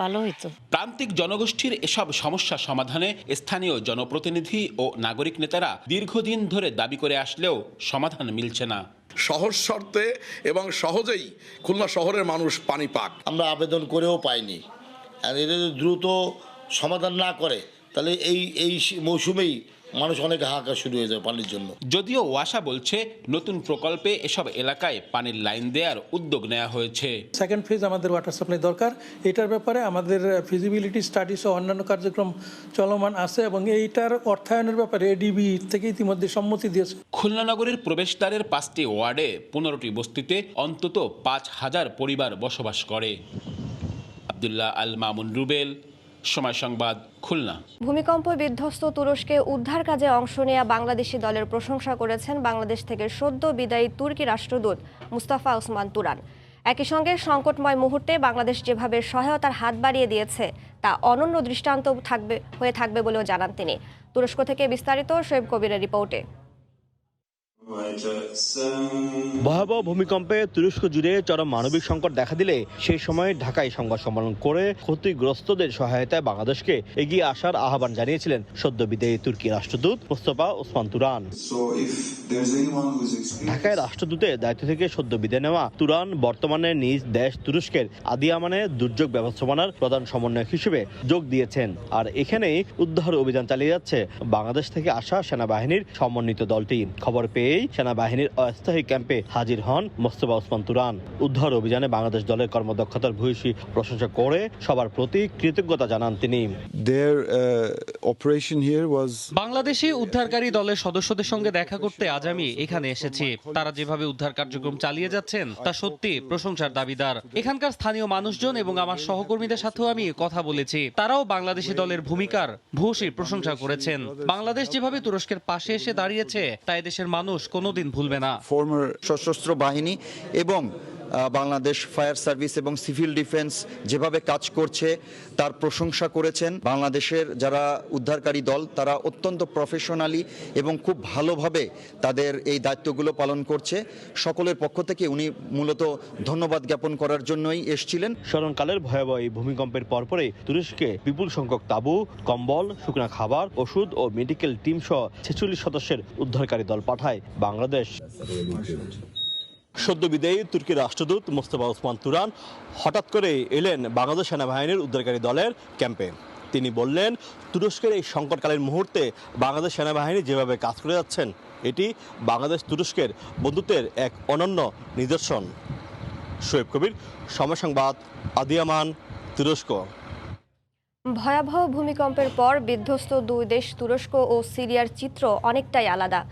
ভালো হতো। প্রান্তিক জনগোষ্ঠীর এসব সমস্যা সমাধানে স্থানীয় জনপ্রতিনিধি ও নাগরিক নেতারা দীর্ঘদিন ধরে দাবি করে আসলেও সমাধান মিলছে না। সহজ শর্তে এবং সহজেই খুলনা শহরের মানুষ পানি পাক। আমরা আবেদন করেও পাইনি, আর এটা যদি দ্রুত সমাধান না করে তাহলে এই মৌসুমেই মানুষ অনেক হাহাকার শুরু হয়ে যাবে পানির জন্য। যদিও ওয়াসা বলছে নতুন প্রকল্পে এসব এলাকায় পানির লাইন দেওয়ার উদ্যোগ নেওয়া হয়েছে। সেকেন্ড ফেজ আমাদের ওয়াটার সাপ্লাই দরকার, এটার ব্যাপারে আমাদের ফিজিবিলিটি স্টাডিজ ও অন্যান্য কার্যক্রম চলমান আছে এবং এইটার অর্থায়নের ব্যাপারে এডিবি থেকে ইতিমধ্যে সম্মতি দিয়েছে। খুলনা নগরের প্রবেশদ্বারের 5টি ওয়ার্ডে 15টি বস্তিতে অন্তত 5,000 পরিবার বসবাস করে। আব্দুল্লাহ আল মামুন রুবেল, সময় সংবাদ, খুলনা। ভূমিকম্প বিধ্বস্ত তুরস্কে উদ্ধার কাজে অংশ নেওয়া বাংলাদেশি দলের প্রশংসা করেছেন বাংলাদেশ থেকে সদ্য বিদায়ী তুর্কি রাষ্ট্রদূত মুস্তাফা ওসমান তুরান। একই সঙ্গে সংকটময় মুহূর্তে বাংলাদেশ যেভাবে সহায়তার হাত বাড়িয়ে দিয়েছে তা অনন্য দৃষ্টান্ত হয়ে থাকবে বলেও জানান তিনি। তুরস্ক থেকে বিস্তারিত শোয়েব কবিরের রিপোর্টে। ভয়াবহ ভূমিকম্পে তুরস্ক জুড়ে চরম মানবিক সংকট দেখা দিলে সেই সময় ঢাকায় সংবাদ সম্মেলন করে ক্ষতিগ্রস্তদের সহায়তায় বাংলাদেশকে এগিয়ে আসার আহ্বান জানিয়েছিলেন সদ্য বিদায়ী তুর্কি রাষ্ট্রদূত মুস্তাফা ওসমান তুরান। ঢাকায় রাষ্ট্রদূতের দায়িত্ব থেকে সদ্য বিদায় নেওয়া তুরান বর্তমানে নিজ দেশ তুরস্কের আদিয়ামানে দুর্যোগ ব্যবস্থাপনার প্রধান সমন্বয়ক হিসেবে যোগ দিয়েছেন। আর এখানেই উদ্ধার অভিযান চালিয়ে যাচ্ছে বাংলাদেশ থেকে আসা সেনাবাহিনীর সমন্বিত দলটি। খবর পেয়ে সেনাবাহিনীর অস্থায়ী ক্যাম্পে হাজির হন মোস্তফা ওসমান তুরান। উদ্ধার অভিযানে বাংলাদেশ দলের কর্মদক্ষতার ভূয়সী প্রশংসা করে সবার প্রতি কৃতজ্ঞতা জানান তিনি। বাংলাদেশি উদ্ধারকারী দলের সদস্যদের সঙ্গে দেখা করতে আজ আমি এখানে এসেছি। তারা যেভাবে উদ্ধার কার্যক্রম চালিয়ে যাচ্ছেন তা সত্যি প্রশংসার দাবিদার। এখানকার স্থানীয় মানুষজন এবং আমার সহকর্মীদের সাথেও আমি কথা বলেছি, তারাও বাংলাদেশি দলের ভূমিকার ভূয়সী প্রশংসা করেছেন। বাংলাদেশ যেভাবে তুরস্কের পাশে এসে দাঁড়িয়েছে তা দেশের মানুষ কোনোদিন ভুলবে না। ফর্মার সশস্ত্র বাহিনী এবং বাংলাদেশ ফায়ার সার্ভিস এবং সিভিল ডিফেন্স যেভাবে কাজ করছে তার প্রশংসা করেছেন। বাংলাদেশের যারা উদ্ধারকারী দল তারা অত্যন্ত প্রফেশনালি এবং খুব ভালোভাবে তাদের এই দায়িত্বগুলো পালন করছে। সকলের পক্ষ থেকে উনি মূলত ধন্যবাদ জ্ঞাপন করার জন্যই এসেছিলেন। স্মরণকালের ভয়াবহ এই ভূমিকম্পের পরপরই তুরস্কে বিপুল সংখ্যক তাঁবু, কম্বল, শুকনা খাবার, ওষুধ ও মেডিকেল টিম সহ 46 সদস্যের উদ্ধারকারী দল পাঠায় বাংলাদেশ। সদ্য বিদায়ী তুর্কি রাষ্ট্রদূত মোস্তফা ওসমান তুরান হঠাৎ করে এলেন বাংলাদেশ সেনাবাহিনীর উদ্ধারকারী দলের ক্যাম্পে। তিনি বললেন, তুরস্কের এই সংকটকালীন মুহূর্তে বাংলাদেশ সেনাবাহিনী যেভাবে কাজ করে যাচ্ছেন এটি বাংলাদেশ তুরস্কের বন্ধুত্বের এক অনন্য নিদর্শন। শোয়েব কবির, সময় সংবাদ, আদিয়ামান, তুরস্ক। ভয়াবহ ভূমিকম্পের পর বিধ্বস্ত দুই দেশ তুরস্ক ও সিরিয়ার চিত্র অনেকটাই আলাদা।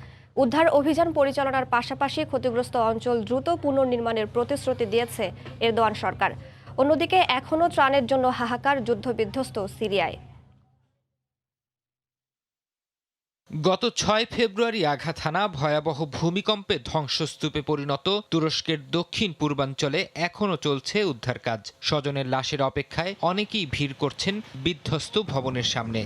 উদ্ধার অভিযান পরিচালনার পাশাপাশি ক্ষতিগ্রস্ত অঞ্চল দ্রুত পুনর্নির্মাণের প্রতিশ্রুতি দিয়েছে এরদোয়ান সরকার। অন্যদিকে এখনও ত্রাণের জন্য হাহাকার যুদ্ধবিধ্বস্ত সিরিয়ায়। গত 6 ফেব্রুয়ারি আঘাত হানা ভয়াবহ ভূমিকম্পে ধ্বংসস্তূপে পরিণত তুরস্কের দক্ষিণ পূর্বাঞ্চলে এখনও চলছে উদ্ধার কাজ। স্বজনের লাশের অপেক্ষায় অনেকেই ভিড় করছেন বিধ্বস্ত ভবনের সামনে।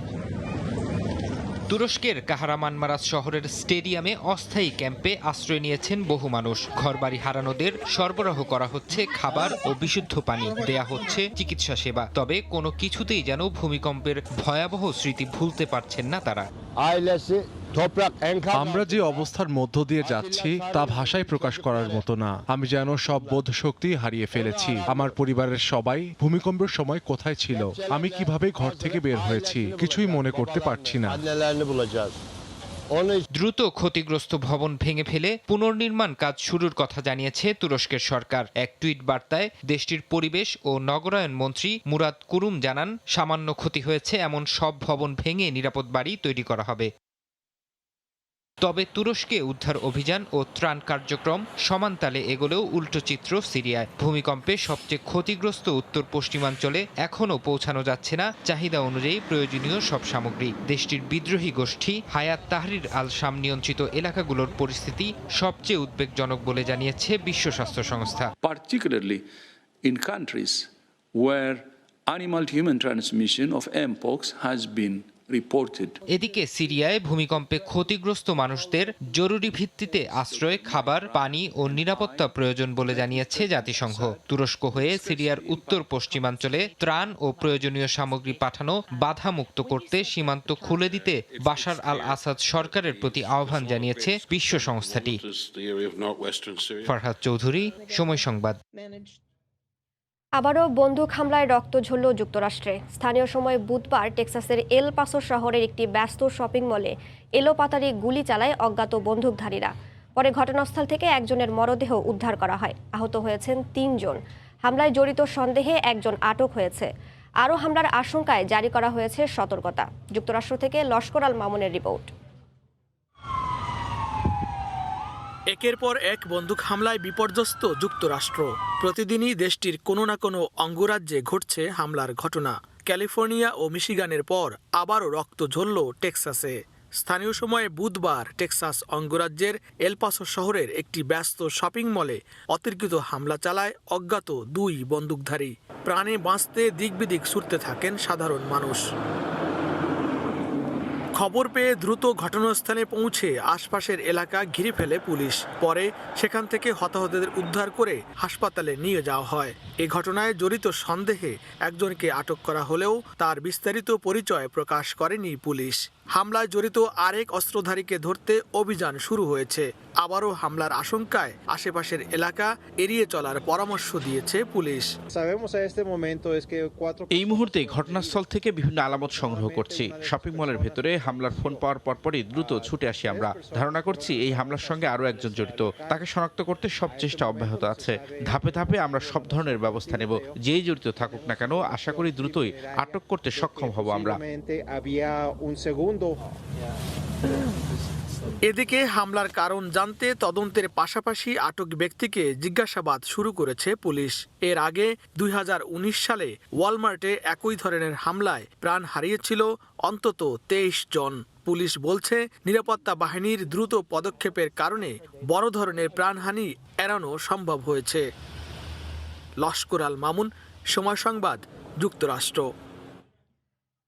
তুরস্কের কাহারামানমারাজ শহরের স্টেডিয়ামে অস্থায়ী ক্যাম্পে আশ্রয় নিয়েছেন বহু মানুষ। ঘরবাড়ি হারানোদের সরবরাহ করা হচ্ছে খাবার ও বিশুদ্ধ পানি, দেয়া হচ্ছে চিকিৎসা সেবা। তবে কোনো কিছুতেই যেন ভূমিকম্পের ভয়াবহ স্মৃতি ভুলতে পারছেন না তারা। আমরা যে অবস্থার মধ্য দিয়ে যাচ্ছি তা ভাষায় প্রকাশ করার মতো না। আমি যেন সব বোধ শক্তি হারিয়ে ফেলেছি। আমার পরিবারের সবাই ভূমিকম্পের সময় কোথায় ছিল, আমি কিভাবে ঘর থেকে বের হয়েছি, কিছুই মনে করতে পারছি না। দ্রুত ক্ষতিগ্রস্ত ভবন ভেঙে ফেলে পুনর্নির্মাণ কাজ শুরুর কথা জানিয়েছে তুরস্কের সরকার। এক টুইট বার্তায় দেশটির পরিবেশ ও নগরায়ণ মন্ত্রী মুরাদ কুরুম জানান, সামান্য ক্ষতি হয়েছে এমন সব ভবন ভেঙে নিরাপদ বাড়ি তৈরি করা হবে। তবে তুরস্কে উদ্ধার অভিযান ও ত্রাণ কার্যক্রম সমানতালে এগোলেও উল্টো চিত্র সিরিয়ায়। ভূমিকম্পে সবচেয়ে ক্ষতিগ্রস্ত উত্তর পশ্চিমাঞ্চলে এখনও পৌঁছানো যাচ্ছে না চাহিদা অনুযায়ী প্রয়োজনীয় সব সামগ্রী। দেশটির বিদ্রোহী গোষ্ঠী হায়াত তাহরির আল শাম নিয়ন্ত্রিত এলাকাগুলোর পরিস্থিতি সবচেয়ে উদ্বেগজনক বলে জানিয়েছে বিশ্ব স্বাস্থ্য সংস্থা। Particularly in countries where animal to human transmission of mpox has been reported. এদিকে সিরিয়ায় ভূমিকম্পে ক্ষতিগ্রস্ত মানুষদের জরুরি ভিত্তিতে আশ্রয়, খাবার, পানি ও নিরাপত্তা প্রয়োজন বলে জানিয়েছে জাতিসংঘ। তুরস্ক হয়ে সিরিয়ার উত্তর পশ্চিমাঞ্চলে ত্রাণ ও প্রয়োজনীয় সামগ্রী পাঠানো বাধামুক্ত করতে সীমান্ত খুলে দিতে বাশার আল আসাদ সরকারের প্রতি আহ্বান জানিয়েছে বিশ্ব সংস্থাটি। ফরহাদ চৌধুরী, সময় সংবাদ। আবারও বন্দুক হামলায় রক্ত ঝরল যুক্তরাষ্ট্রে। স্থানীয় সময় বুধবার টেক্সাসের এল পাসো শহরের একটি ব্যস্ত শপিং মলে এলোপাতাড়ি গুলি চালায় অজ্ঞাত বন্দুকধারীরা। পরে ঘটনাস্থল থেকে একজনের মরদেহ উদ্ধার করা হয়। আহত হয়েছেন 3 জন। হামলায় জড়িত সন্দেহে একজন আটক হয়েছে। আরও হামলার আশঙ্কায় জারি করা হয়েছে সতর্কতা। যুক্তরাষ্ট্র থেকে লস্কর আল মামুনের রিপোর্ট। একের পর এক বন্দুক হামলায় বিপর্যস্ত যুক্তরাষ্ট্র। প্রতিদিনই দেশটির কোনো না কোনো অঙ্গরাজ্যে ঘটছে হামলার ঘটনা। ক্যালিফোর্নিয়া ও মিশিগানের পর আবারও রক্ত ঝরল টেক্সাসে। স্থানীয় সময়ে বুধবার টেক্সাস অঙ্গরাজ্যের এল পাসো শহরের একটি ব্যস্ত শপিং মলে অতর্কিত হামলা চালায় অজ্ঞাত 2 বন্দুকধারী। প্রাণে বাঁচতে দিকবিদিক ছুটতে থাকেন সাধারণ মানুষ। খবর পেয়ে দ্রুত ঘটনাস্থলে পৌঁছে আশপাশের এলাকা ঘিরে ফেলে পুলিশ। পরে সেখান থেকে হতাহতদের উদ্ধার করে হাসপাতালে নিয়ে যাওয়া হয়। এই ঘটনায় জড়িত সন্দেহে একজনকে আটক করা হলেও তার বিস্তারিত পরিচয় প্রকাশ করেনি পুলিশ। হামলায় জড়িত আরেক অস্ত্রধারীকে ধরতে অভিযান শুরু হয়েছে। আবারও হামলার আশঙ্কায় আশেপাশের এলাকা এড়িয়ে চলার পরামর্শ দিয়েছে পুলিশ। এই মুহূর্তে ঘটনাস্থল থেকে বিভিন্ন আলামত সংগ্রহ করছি। শপিং মলের ভেতরে হামলার ফোন পাওয়ার পরপরই দ্রুত ছুটে আসি আমরা। ধারণা করছি এই হামলার সঙ্গে আরও একজন জড়িত। তাকে শনাক্ত করতে সব চেষ্টা অব্যাহত আছে। ধাপে ধাপে আমরা সব ধরনের ব্যবস্থা নেব। যেই জড়িত থাকুক না কেন আশা করি দ্রুতই আটক করতে সক্ষম হব আমরা। এদিকে হামলার কারণ জানতে তদন্তের পাশাপাশি আটক ব্যক্তিকে জিজ্ঞাসাবাদ শুরু করেছে পুলিশ। এর আগে 2019 সালে ওয়ালমার্টে একই ধরনের হামলায় প্রাণ হারিয়েছিল অন্তত 23 জন। পুলিশ বলছে নিরাপত্তা বাহিনীর দ্রুত পদক্ষেপের কারণে বড় ধরনের প্রাণহানি এড়ানো সম্ভব হয়েছে। লস্কর আল মামুন, সময় সংবাদ, যুক্তরাষ্ট্র।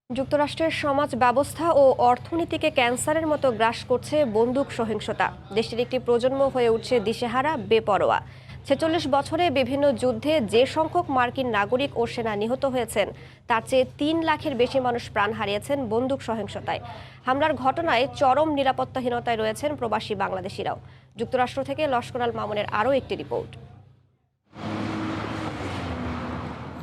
যুক্তরাষ্ট্রের সমাজ ব্যবস্থা ও অর্থনীতিকে ক্যান্সারের মতো গ্রাস করছে বন্দুক সহিংসতা। দেশটির একটি প্রজন্ম হয়ে উঠছে দিশেহারা, বেপরোয়া। 46 বছরে বিভিন্ন যুদ্ধে যে সংখ্যক মার্কিন নাগরিক ও সেনা নিহত হয়েছেন তার চেয়ে 3 লাখের বেশি মানুষ প্রাণ হারিয়েছেন বন্দুক সহিংসতায়। হামলার ঘটনায় চরম নিরাপত্তাহীনতায় রয়েছেন প্রবাসী বাংলাদেশিরাও। যুক্তরাষ্ট্র থেকে লস্কর আল মামুনের আরও একটি রিপোর্ট।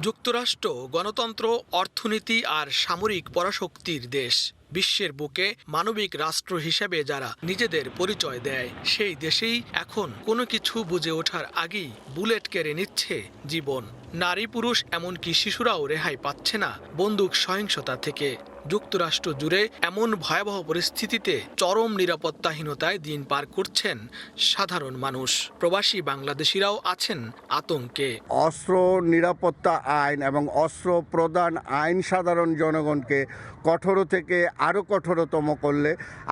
যুক্তরাষ্ট্র গণতন্ত্র, অর্থনীতি আর সামরিক পরাশক্তির দেশ। বিশ্বের বুকে মানবিক রাষ্ট্র হিসেবে যারা নিজেদের পরিচয় দেয়, সেই দেশেই এখন কোনো কিছু বুঝে ওঠার আগেই বুলেট কেড়ে নিচ্ছে জীবন। নারী, পুরুষ, এমনকি শিশুরাও রেহাই পাচ্ছে না বন্দুক সহিংসতা থেকে। যুক্তরাষ্ট্র জুড়ে এমন ভয়াবহ পরিস্থিতিতে চরম নিরাপত্তাহীনতায় দিন পার করছেন সাধারণ মানুষ। প্রবাসী বাংলাদেশিরাও আছেন আতঙ্কে। অস্ত্র নিরাপত্তা আইন এবং অস্ত্র প্রদান আইন সাধারণ জনগণকে কঠোর থেকে আরও কঠোরতম করলে,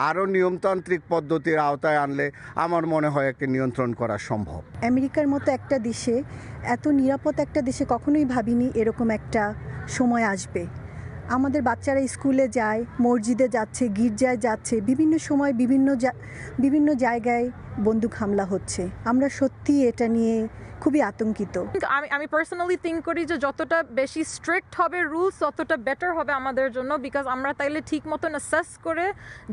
আরও নিয়মতান্ত্রিক পদ্ধতির আওতায় আনলে আমার মনে হয় একে নিয়ন্ত্রণ করা সম্ভব। আমেরিকার মতো একটা দেশে, এত নিরাপদ একটা দেশে কখনোই ভাবিনি এরকম একটা সময় আসবে। আমাদের বাচ্চারা স্কুলে যায়, মসজিদে যাচ্ছে, গির্জায় যাচ্ছে, বিভিন্ন সময় বিভিন্ন জায়গায় বন্দুক হামলা হচ্ছে। আমরা সত্যি এটা নিয়ে খুবই আতঙ্কিত। আমি পার্সোনালি থিঙ্ক করি যে যতটা বেশি স্ট্রিক্ট হবে রুলস ততটা বেটার হবে আমাদের জন্য, বিকজ আমরা তাইলে ঠিক মতন অ্যাসেস করে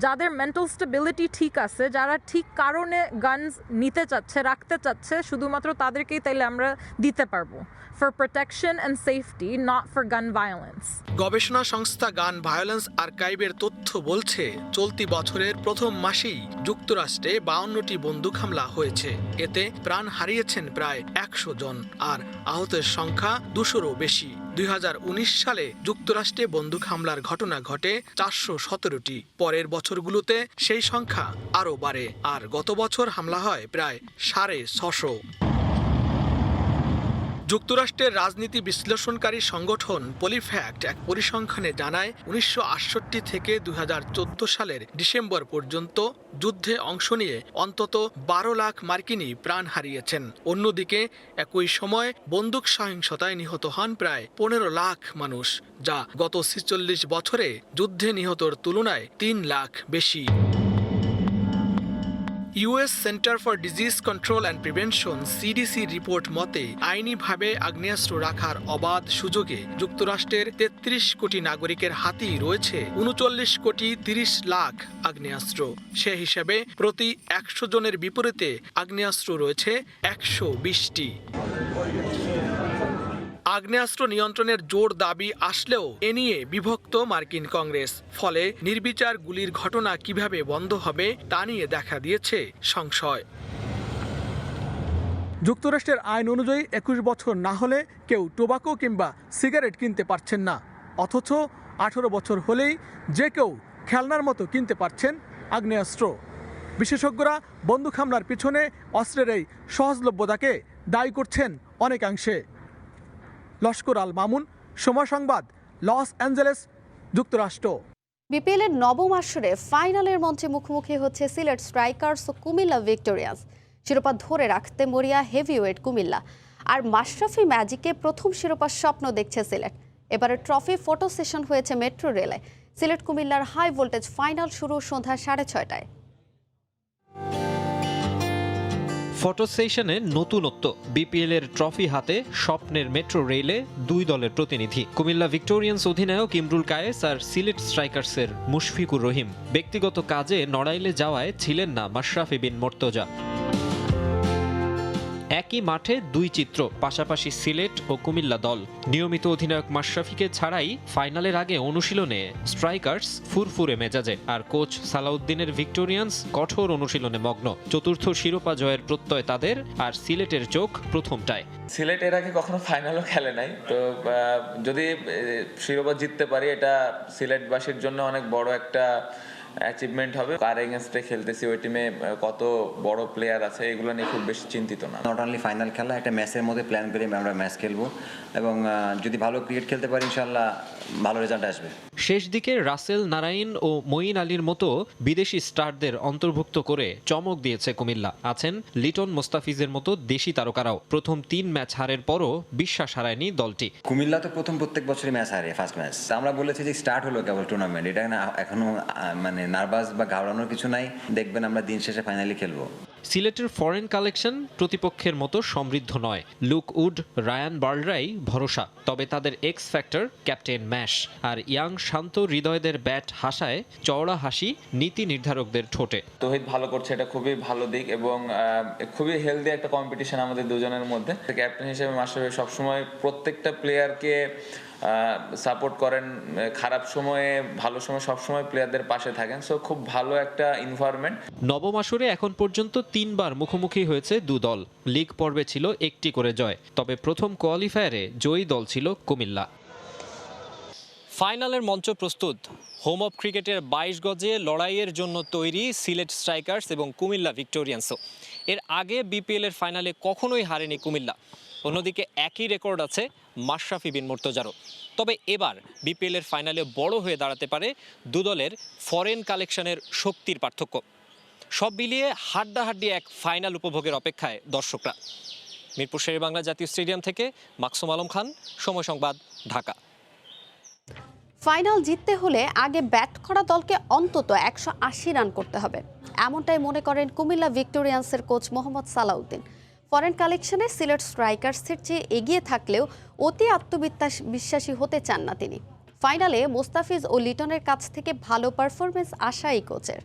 যাদের মেন্টাল স্টেবিলিটি ঠিক আছে, যারা ঠিক কারণে গানস নিতে চাচ্ছে, রাখতে চাচ্ছে, শুধুমাত্র তাদেরকেই তাইলে আমরা দিতে পারবো for protection and safety, not for gun violence. গবেষণা সংস্থা গান ভায়োলেন্স আর্কাইভের তথ্য বলছে চলতি বছরের প্রথম মাসেই যুক্তরাষ্ট্রে 52টি বন্দুক হামলা হয়েছে। এতে প্রাণ হারিয়েছেন প্রায় 100 জন আর আহতের সংখ্যা 200-রও বেশি। 2019 সালে যুক্তরাষ্ট্রে বন্দুক হামলার ঘটনা ঘটে 417টি। পরের বছরগুলোতে সেই সংখ্যা আরও বাড়ে আর গত বছর হামলা হয় প্রায় 650। যুক্তরাষ্ট্রের রাজনীতি বিশ্লেষণকারী সংগঠন পলিফ্যাক্ট এক পরিসংখ্যানে জানায় 1968 থেকে 2014 সালের ডিসেম্বর পর্যন্ত যুদ্ধে অংশ নিয়ে অন্তত 12 লাখ মার্কিনি প্রাণ হারিয়েছেন। অন্যদিকে একই সময় বন্দুক সহিংসতায় নিহত হন প্রায় 15 লাখ মানুষ, যা গত 46 বছরে যুদ্ধে নিহতর তুলনায় 3 লাখ বেশি। US centre for disease control and prevention CDC report মতে আইনিভাবে আগ্নেয়াস্ত্র রাখার অবাধ সুযোগে যুক্তরাষ্ট্রের 33 কোটি নাগরিকের হাতেই রয়েছে 39 কোটি 30 লাখ আগ্নেয়াস্ত্র। সে হিসেবে প্রতি 100 জনের বিপরীতে আগ্নেয়াস্ত্র রয়েছে 120টি। আগ্নেয়াস্ত্র নিয়ন্ত্রণের জোর দাবি আসলেও এ নিয়ে বিভক্ত মার্কিন কংগ্রেস। ফলে নির্বিচার গুলির ঘটনা কিভাবে বন্ধ হবে তা নিয়ে দেখা দিয়েছে সংশয়। যুক্তরাষ্ট্রের আইন অনুযায়ী 21 বছর না হলে কেউ টোবাকো কিংবা সিগারেট কিনতে পারছেন না, অথচ 18 বছর হলেই যে কেউ খেলনার মতো কিনতে পারছেন আগ্নেয়াস্ত্র। বিশেষজ্ঞরা বন্দুক হামলার পিছনে অস্ত্রের এই সহজলভ্যতাকে দায়ী করছেন অনেকাংশে। লস্কর আল মামুন, সময় সংবাদ, লস অ্যাঞ্জেলেস, যুক্তরাষ্ট্র। বিপিএল এর নবম আসরে ফাইনালের মঞ্চে মুখোমুখি হচ্ছে সিলেট স্ট্রাইকার্স ও কুমিল্লা ভিক্টোরিয়ান্স। শিরোপা ধরে রাখতে মরিয়া হেভিওয়েট কুমিল্লা, আর মাশরাফি ম্যাজিকে প্রথম শিরোপার স্বপ্ন দেখছে সিলেট। এবারে ট্রফি ফটো সেশন হয়েছে মেট্রো রেলে। সিলেট কুমিল্লার হাই ভোল্টেজ ফাইনাল শুরু সন্ধ্যা 6:30টায়। ফটো সেশনে নতুনত্ব, বিপিএল এর ট্রফি হাতে স্বপ্নের মেট্রো রেলে দুই দলের প্রতিনিধি। কুমিল্লা ভিক্টোরিয়ান্স অধিনায়ক ইমরুল কায়েস আর সিলেট স্ট্রাইকার্সের মুশফিকুর রহিম। ব্যক্তিগত কাজে নড়াইলে যাওয়ায় ছিলেন না মাশরাফি বিন মর্তজা। একই মাঠে দুই চিত্র, পাশাপাশি সিলেট ও কুমিল্লা দল। নিয়মিত অধিনায়ক মাশরাফিকে ছাড়াই ফাইনালের আগে অনুশীলনে স্ট্রাইকার্স ফুরফুরে মেজাজে, আর কোচ সালাউদ্দিনের ভিক্টোরিয়ান্স কঠোর অনুশীলনে মগ্ন। চতুর্থ শিরোপা জয়ের প্রত্যয় তাদের, আর সিলেটের চোখ প্রথমটায়। সিলেট এর আগে কখনো ফাইনালও খেলে নাই, তো যদি শিরোপা জিততে পারি এটা সিলেটবাসীর জন্য অনেক বড় একটা অ্যাচিভমেন্ট হবে। কার এগেইনস্টে খেলতেছি, ওই টিমে কত বড় প্লেয়ার আছে, এগুলো নিয়ে খুব বেশি চিন্তিত না। নট অনলি ফাইনাল খেলা, একটা ম্যাচের মধ্যে প্ল্যান করে আমরা ম্যাচ খেলবো এবং যদি ভালো ক্রিকেট খেলতে পারি ইনশাআল্লাহ ভালো রেজাল্ট আসবে। শেষ দিকে রাসেল নারাইন ও মঈন আলীর মতো বিদেশি স্টারদের অন্তর্ভুক্ত করে চমক দিয়েছে কুমিল্লা। আছেন লিটন মোস্তাফিজের মতো দেশি তারকারাও। প্রথম 3 ম্যাচ হারের পরও বিশ্বাস হারায়নি দলটি। কুমিল্লা তো প্রত্যেক বছরই ম্যাচ হারে, ফার্স্ট ম্যাচ। আমরা বলেছি যে স্টার্ট হলো কেবল টুর্নামেন্ট, এটা এখনো মানে নার্ভাস বা ঘাবড়ানোর কিছু নাই। দেখবেন আমরা দিন শেষে ফাইনালি খেলবো। সিলেটের ফরেন কালেকশন প্রতিপক্ষের মতো সমৃদ্ধ নয়। লুক উড, রায়ান বার্লরাই ভরসা, তবে তাদের এক্স ফ্যাক্টর ক্যাপ্টেন ম্যাশ আর ইয়াং শান্ত হৃদয়দের ব্যাট হাসায় চওড়া হাসি নীতি নির্ধারকদের ঠোঁটে। তৌহিদ ভালো করছে, এটা খুবই ভালো দিক এবং খুবই হেলদি একটা কম্পিটিশন আমাদের দুজনের মধ্যে। ক্যাপ্টেন হিসেবে মাশরাফি সবসময় প্রত্যেকটা প্লেয়ারকে সাপোর্ট করেন, খারাপ সময়ে ভালো সময় সবসময় প্লেয়ারদের পাশে থাকেন। সো খুব ভালো একটা এনভায়রনমেন্ট। নবম আসরে এখন পর্যন্ত 3 বার মুখোমুখি হয়েছে দু দল। লিগ পর্বে ছিল 1টি করে জয়, তবে প্রথম কোয়ালিফায়ারে জয়ী দল ছিল কুমিল্লা। ফাইনালের মঞ্চ প্রস্তুত। হোম অফ ক্রিকেটের 22 গজে লড়াইয়ের জন্য তৈরি সিলেট স্ট্রাইকার্স এবং কুমিল্লা ভিক্টোরিয়ান্সও। এর আগে বিপিএল এর ফাইনালে কখনোই হারেনি কুমিল্লা। অন্যদিকে একই রেকর্ড আছে মাশরাফি বিন মুর্তজারও। তবে এবার বিপিএল এর ফাইনালে বড় হয়ে দাঁড়াতে পারে দু দলের ফরেন কালেকশনের শক্তির পার্থক্য। সব মিলিয়ে হাড্ডাহাড্ডি এক ফাইনাল উপভোগের অপেক্ষায় দর্শকরা। মিরপুর শেরেবাংলা জাতীয় স্টেডিয়াম থেকে মাকসুম আলম খান, সময় সংবাদ, ঢাকা। ফাইনাল জিততে হলে আগে ব্যাট করা দলকে অন্তত 180 রান করতে হবে, এমনটাই মনে করেন কুমিল্লা ভিক্টোরিয়ান্সের কোচ মোহাম্মদ সালাউদ্দিন। ফরেন কালেকশনে সিলেট স্ট্রাইকার্সের চেয়ে এগিয়ে থাকলেও অতি আত্মবিশ্বাসী হতে চান না তিনি। ফাইনালে মোস্তাফিজ ও লিটনের কাছ থেকে ভালো পারফরমেন্স আশাই কোচের।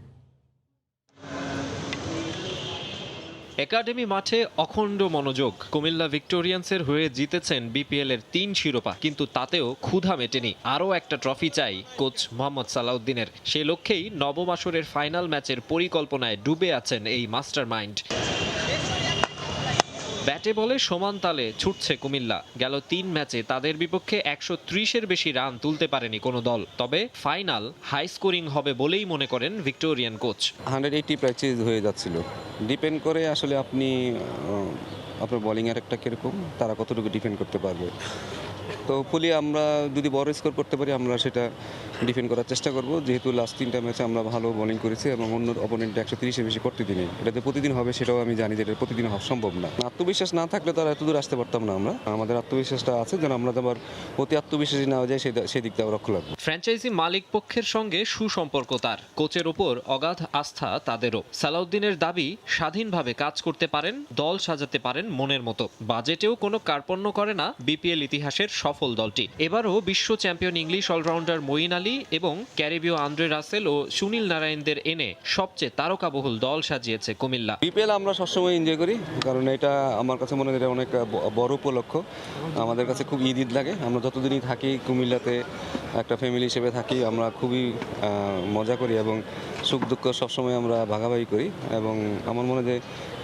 একাডেমি মাঠে অখণ্ড মনোযোগ। কুমিল্লা ভিক্টোরিয়ান্সের হয়ে জিতেছেন বিপিএল এর 3 শিরোপা, কিন্তু তাতেও ক্ষুধা মেটেনি। আরও একটা ট্রফি চাই কোচ মোহাম্মদ সালাউদ্দিনের। সে লক্ষ্যেই নবম আসরের ফাইনাল ম্যাচের পরিকল্পনায় ডুবে আছেন এই মাস্টার মাইন্ড। ব্যাটে বলে সমান তালে ছুটছে কুমিল্লা। গেল 3 ম্যাচে তাদের বিপক্ষে 130-এর বেশি রান তুলতে পারেনি কোনো দল। তবে ফাইনাল হাই স্কোরিং হবে বলেই মনে করেন ভিক্টোরিয়ান কোচ। 180 প্রায় চেজ হয়ে যাচ্ছিল। ডিপেন্ড করে আসলে আপনি আপনার বোলিং এর একটা কিরকম, তারা কতটুকু ডিফেন্ড করতে পারবে। তো ফুলি আমরা যদি বড় স্কোর করতে পারি আমরা সেটা ডিফেন্ড করার চেষ্টা করব, যেহেতু লাস্ট 3টা ম্যাচে আমরা ভালো বোলিং করেছি এবং অন্য অপোনেন্ট 130-এর বেশি করতে দিই। এটাতে প্রতিদিন হবে সেটাও আমি জানি যে এটা প্রতিদিন হওয়া সম্ভব না। আত্মবিশ্বাস না থাকলে তারা এত দূর আসতে পারতাম না। আমাদের আত্মবিশ্বাসটা আছে যেন আমরা আবার অতি আত্মবিশ্বাসী না হয়ে যায় সেদিকটা লক্ষ্য রাখবো। ফ্র্যাঞ্চাইজি মালিক পক্ষের সঙ্গে সুসম্পর্ক তার, কোচের ওপর অগাধ আস্থা তাদেরও। সালাউদ্দিনের দাবি স্বাধীনভাবে কাজ করতে পারেন, দল সাজাতে পারেন মনের মতো। বাজেটেও কোনো কার্পণ্য করে না বিপিএল ইতিহাসের সফল দলটি। এবারও বিশ্ব champion English allrounder Moeen Ali এবং ক্যারিবীয় আন্দ্রে রাসেল ও সুনীল নারায়ণদের এনে সবচেয়ে তারকাবহুল দল সাজিয়েছে কুমিল্লা। বিপিএল আমরা সবসময় এনজয় করি, কারণ এটা আমার কাছে মনে হয় এটা অনেক বড় উপলক্ষ। আমাদের কাছে খুব ঈদ লাগে। আমরা যতদিনই থাকি কুমিল্লাতে একটা ফ্যামিলি হিসেবে থাকি, আমরা খুবই মজা করি এবং সুখ দুঃখ সবসময় আমরা ভাগাভাগি করি। এবং আমার মনে হয় যে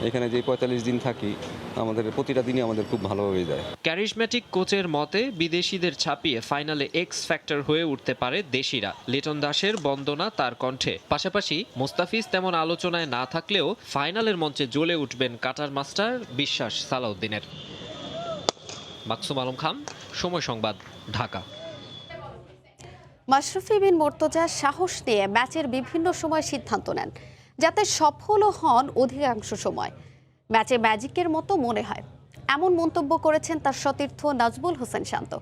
এখানে যে 45 দিন থাকি আমাদের প্রতিটা দিনই আমাদের খুব ভালোভাবে যায়। ক্যারিশম্যাটিক কোচের মতে বিদেশিদের ছাপিয়ে ফাইনালে এক্স ফ্যাক্টর হয়ে উঠতে পারে দেশিরা। লিটন দাসের বন্দনা তার কণ্ঠে। পাশাপাশি মুস্তাফিজ তেমন আলোচনায় না থাকলেও ফাইনালের মঞ্চে জ্বলে উঠবেন কাটার মাস্টার, বিশ্বাস সালাউদ্দিনের। মাকসুম আলম খান, সময় সংবাদ, ঢাকা। মাশরাফি বিন মুর্তজা সাহস নিয়ে ম্যাচের বিভিন্ন সময় সিদ্ধান্ত নেন, যাতে সফলও হন অধিকাংশ সময়। ম্যাচে ম্যাজিকের মতো মনে হয়, এমন মন্তব্য করেছেন তার সতীর্থ নাজমুল হোসেন শান্ত।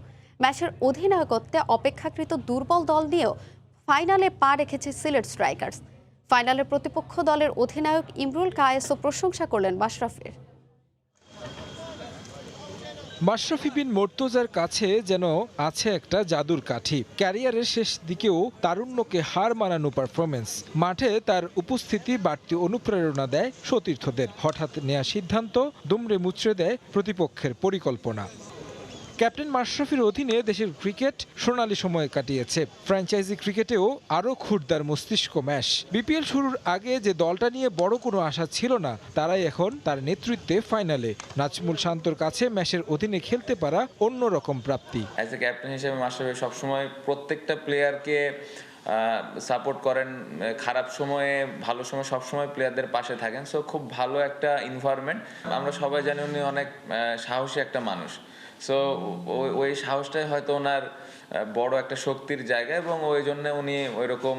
ম্যাচের অধিনায়কত্বে অপেক্ষাকৃত দুর্বল দল নিয়েও ফাইনালে পা রেখেছে সিলেট স্ট্রাইকার্স। ফাইনালের প্রতিপক্ষ দলের অধিনায়ক ইমরুল কায়েসও প্রশংসা করলেন মাশরাফির। মাশরাফি বিন মুর্তজার কাছে যেন আছে একটা জাদুর কাঠি। ক্যারিয়ারের শেষ দিকেও তারুণ্যকে হার মানানো পারফরমেন্স। মাঠে তার উপস্থিতি বাড়তি অনুপ্রেরণা দেয় সতীর্থদের। হঠাৎ নেওয়া সিদ্ধান্ত দুমড়ে মুচড়ে দেয় প্রতিপক্ষের পরিকল্পনা। ক্যাপ্টেন মাশরাফির অধীনে দেশের ক্রিকেট সোনালী সময় কাটিয়েছে। ফ্র্যাঞ্চাইজি ক্রিকেটেও আরও ক্ষুরদার মস্তিষ্ক ম্যাশ। বিপিএল শুরুর আগে যে দলটা নিয়ে বড় কোনো আশা ছিল না, তারাই এখন তার নেতৃত্বে ফাইনালে। নাজমুল শান্তর কাছে ম্যাচের অধীনে খেলতে পারা অন্যরকম প্রাপ্তি। অ্যাজ এ ক্যাপ্টেন হিসেবে মাশরাফি সবসময় প্রত্যেকটা প্লেয়ারকে সাপোর্ট করেন, খারাপ সময়ে ভালো সময় সবসময় প্লেয়ারদের পাশে থাকেন। সো খুব ভালো একটা এনভায়রনমেন্ট। আমরা সবাই জানি উনি অনেক সাহসী একটা মানুষ। সো ওই সাহসটাই হয়তো ওনার বড় একটা শক্তির জায়গা, এবং ওই জন্য উনি ওই রকম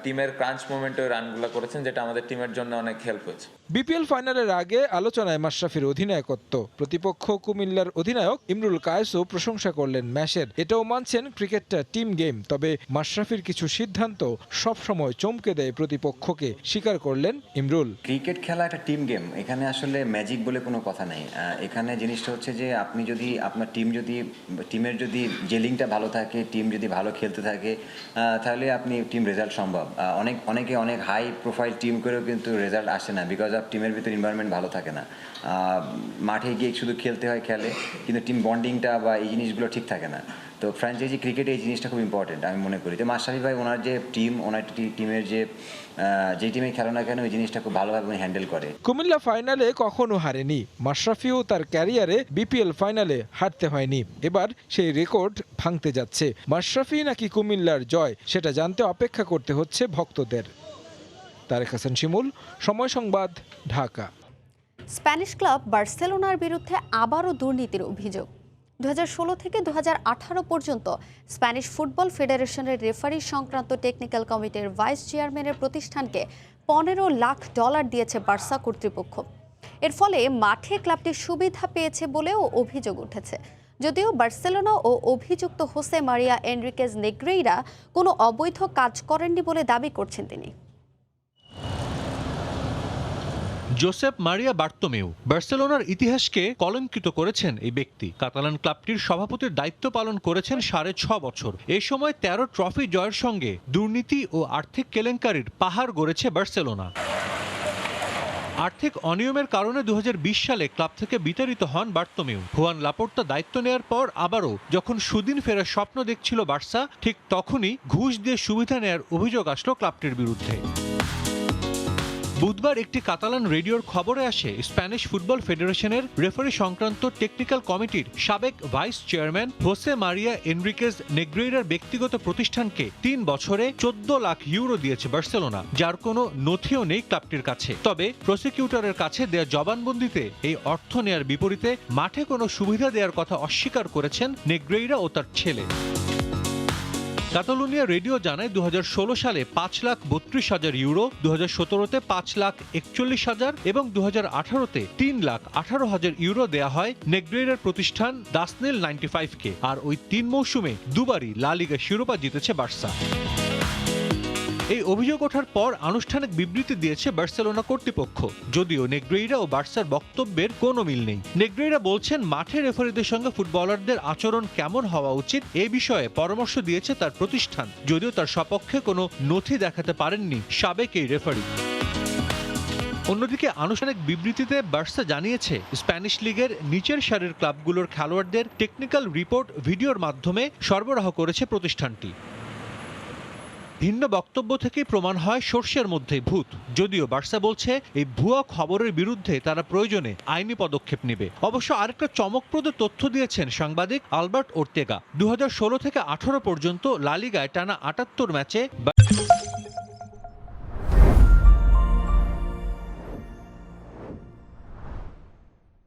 টিমের ক্রাঞ্চ মোমেন্টে ওই রানগুলো করেছেন, যেটা আমাদের টিমের জন্য অনেক হেল্প হয়েছে। বিপিএল ফাইনালের আগে আলোচনায় মাশরাফির অধিনায়কত্ব। প্রতিপক্ষ কুমিল্লার অধিনায়ক ইমরুল কায়েসও প্রশংসা করলেন ম্যাচের। এটাও মানছেন ক্রিকেটটা টিম গেম, তবে মাশরাফির কিছু সিদ্ধান্ত সবসময় চমকে দেয় প্রতিপক্ষকে, স্বীকার করলেন ইমরুল। ক্রিকেট খেলা একটা টিম গেম, এখানে আসলে ম্যাজিক বলে কোনো কথা নেই। এখানে জিনিসটা হচ্ছে যে আপনি যদি আপনার টিমের যদি জেলিংটা ভালো থাকে, টিম যদি ভালো খেলতে থাকে, তাহলে আপনি টিম রেজাল্ট সম্ভব। অনেকে অনেক হাই প্রোফাইল টিম করেও কিন্তু রেজাল্ট আসে না, বিকজ অফ টিমের ভিতরে এনভায়রনমেন্ট ভালো থাকে না। মাঠে গিয়ে শুধু খেলতে হয়, খেলে, কিন্তু টিম বন্ডিংটা বা এই জিনিসগুলো ঠিক থাকে না। তো ফ্র্যাঞ্চাইজি ক্রিকেটে এই জিনিসটা খুব ইম্পর্টেন্ট আমি মনে করি। তো মাশরাফি ভাই ওনার যে টিম, ওনার টিমের যে টিমে খেলো না কেন, ওই জিনিসটা খুব ভালোভাবে হ্যান্ডেল করে। কুমিল্লা ফাইনালে কখনো হারেনি। মাশরাফিও তার ক্যারিয়ারে বিপিএল ফাইনালে হারতে হয়নি। এবার সেই রেকর্ড ভাঙতে যাচ্ছে। মাশরাফি নাকি কুমিল্লার জয়, সেটা জানতে অপেক্ষা করতে হচ্ছে ভক্তদের। তারেক হাসান শিমুল, সময় সংবাদ, ঢাকা। স্প্যানিশ ক্লাব বার্সেলোনার বিরুদ্ধে আবারও দুর্নীতির অভিযোগ। 2016 থেকে 2018 পর্যন্ত স্প্যানিশ ফুটবল ফেডারেশনের রেফারি সংক্রান্ত টেকনিক্যাল কমিটির ভাইস চেয়ারম্যানের প্রতিষ্ঠানকে $15 লাখ দিয়েছে বার্সা কর্তৃপক্ষ। এর ফলে মাঠে ক্লাবটি সুবিধা পেয়েছে বলেও অভিযোগ উঠেছে। যদিও বার্সেলোনা ও অভিযুক্ত হোসে মারিয়া এনরিকেজ নেগ্রেইরা কোনো অবৈধ কাজ করেননি বলে দাবি করছেন তিনি। জোসেপ মারিয়া বার্তোমেউ বার্সেলোনার ইতিহাসকে কলঙ্কিত করেছেন এই ব্যক্তি। কাতালান ক্লাবটির সভাপতির দায়িত্ব পালন করেছেন 6.5 বছর। এই সময় 13 ট্রফি জয়ের সঙ্গে দুর্নীতি ও আর্থিক কেলেঙ্কারির পাহাড় গড়েছে বার্সেলোনা। আর্থিক অনিয়মের কারণে 2020 সালে ক্লাব থেকে বিতাড়িত হন বার্তোমেউ। হুয়ান লাপোর্তা দায়িত্ব নেয়ার পর আবারও যখন সুদিন ফেরার স্বপ্ন দেখছিল বার্সা, ঠিক তখনই ঘুষ দিয়ে সুবিধা নেয়ার অভিযোগ আসলো ক্লাবটির বিরুদ্ধে। বুধবার একটি কাতালান রেডিওর খবরে আসে স্প্যানিশ ফুটবল ফেডারেশনের রেফারি সংক্রান্ত টেকনিক্যাল কমিটির সাবেক vice chairman Jose Maria Enriquez নেগ্রেইরার ব্যক্তিগত প্রতিষ্ঠানকে 3 বছরে 14 লাখ ইউরো দিয়েছে বার্সেলোনা, যার কোনো নথিও নেই ক্লাবটির কাছে। তবে প্রসিকিউটরের কাছে দেয়া জবানবন্দিতে এই অর্থ নেয়ার বিপরীতে মাঠে কোনো সুবিধা দেওয়ার কথা অস্বীকার করেছেন নেগ্রেইরা ও তার ছেলে। কাতালুনিয়া রেডিও জানায় 2016 সালে 5,32,000 ইউরো, 2017-তে 5,41,000 এবং 2018-তে 3,18,000 ইউরো দেয়া হয় নেগ্রেইরার প্রতিষ্ঠান দাসনেল 95-কে। আর ওই 3 মৌসুমে দুবারই লা লিগা শিরোপা জিতেছে বার্সা। এই অভিযোগ ওঠার পর আনুষ্ঠানিক বিবৃতি দিয়েছে বার্সেলোনা কর্তৃপক্ষ, যদিও নেগ্রেইরা ও বার্সার বক্তব্যের কোনো মিল নেই। নেগ্রেইরা বলছেন মাঠে রেফারিদের সঙ্গে ফুটবলারদের আচরণ কেমন হওয়া উচিত এ বিষয়ে পরামর্শ দিয়েছে তার প্রতিষ্ঠান, যদিও তার সপক্ষে কোনো নথি দেখাতে পারেননি সাবেক এই রেফারি। অন্যদিকে আনুষ্ঠানিক বিবৃতিতে বার্সা জানিয়েছে স্প্যানিশ লিগের নিচের সারির ক্লাবগুলোর খেলোয়াড়দের টেকনিক্যাল রিপোর্ট ভিডিওর মাধ্যমে সরবরাহ করেছে প্রতিষ্ঠানটি। ভিন্ন বক্তব্য থেকেই প্রমাণ হয় সর্ষের মধ্যে ভূত, যদিও বার্সা বলছে এই ভুয়া খবরের বিরুদ্ধে তারা প্রয়োজনে আইনি পদক্ষেপ নেবে। অবশ্য আরেকটা চমকপ্রদ তথ্য দিয়েছেন সাংবাদিক আলবার্ট ওর্তেগা। 2016 থেকে 18 পর্যন্ত লা লিগায় টানা 78 ম্যাচে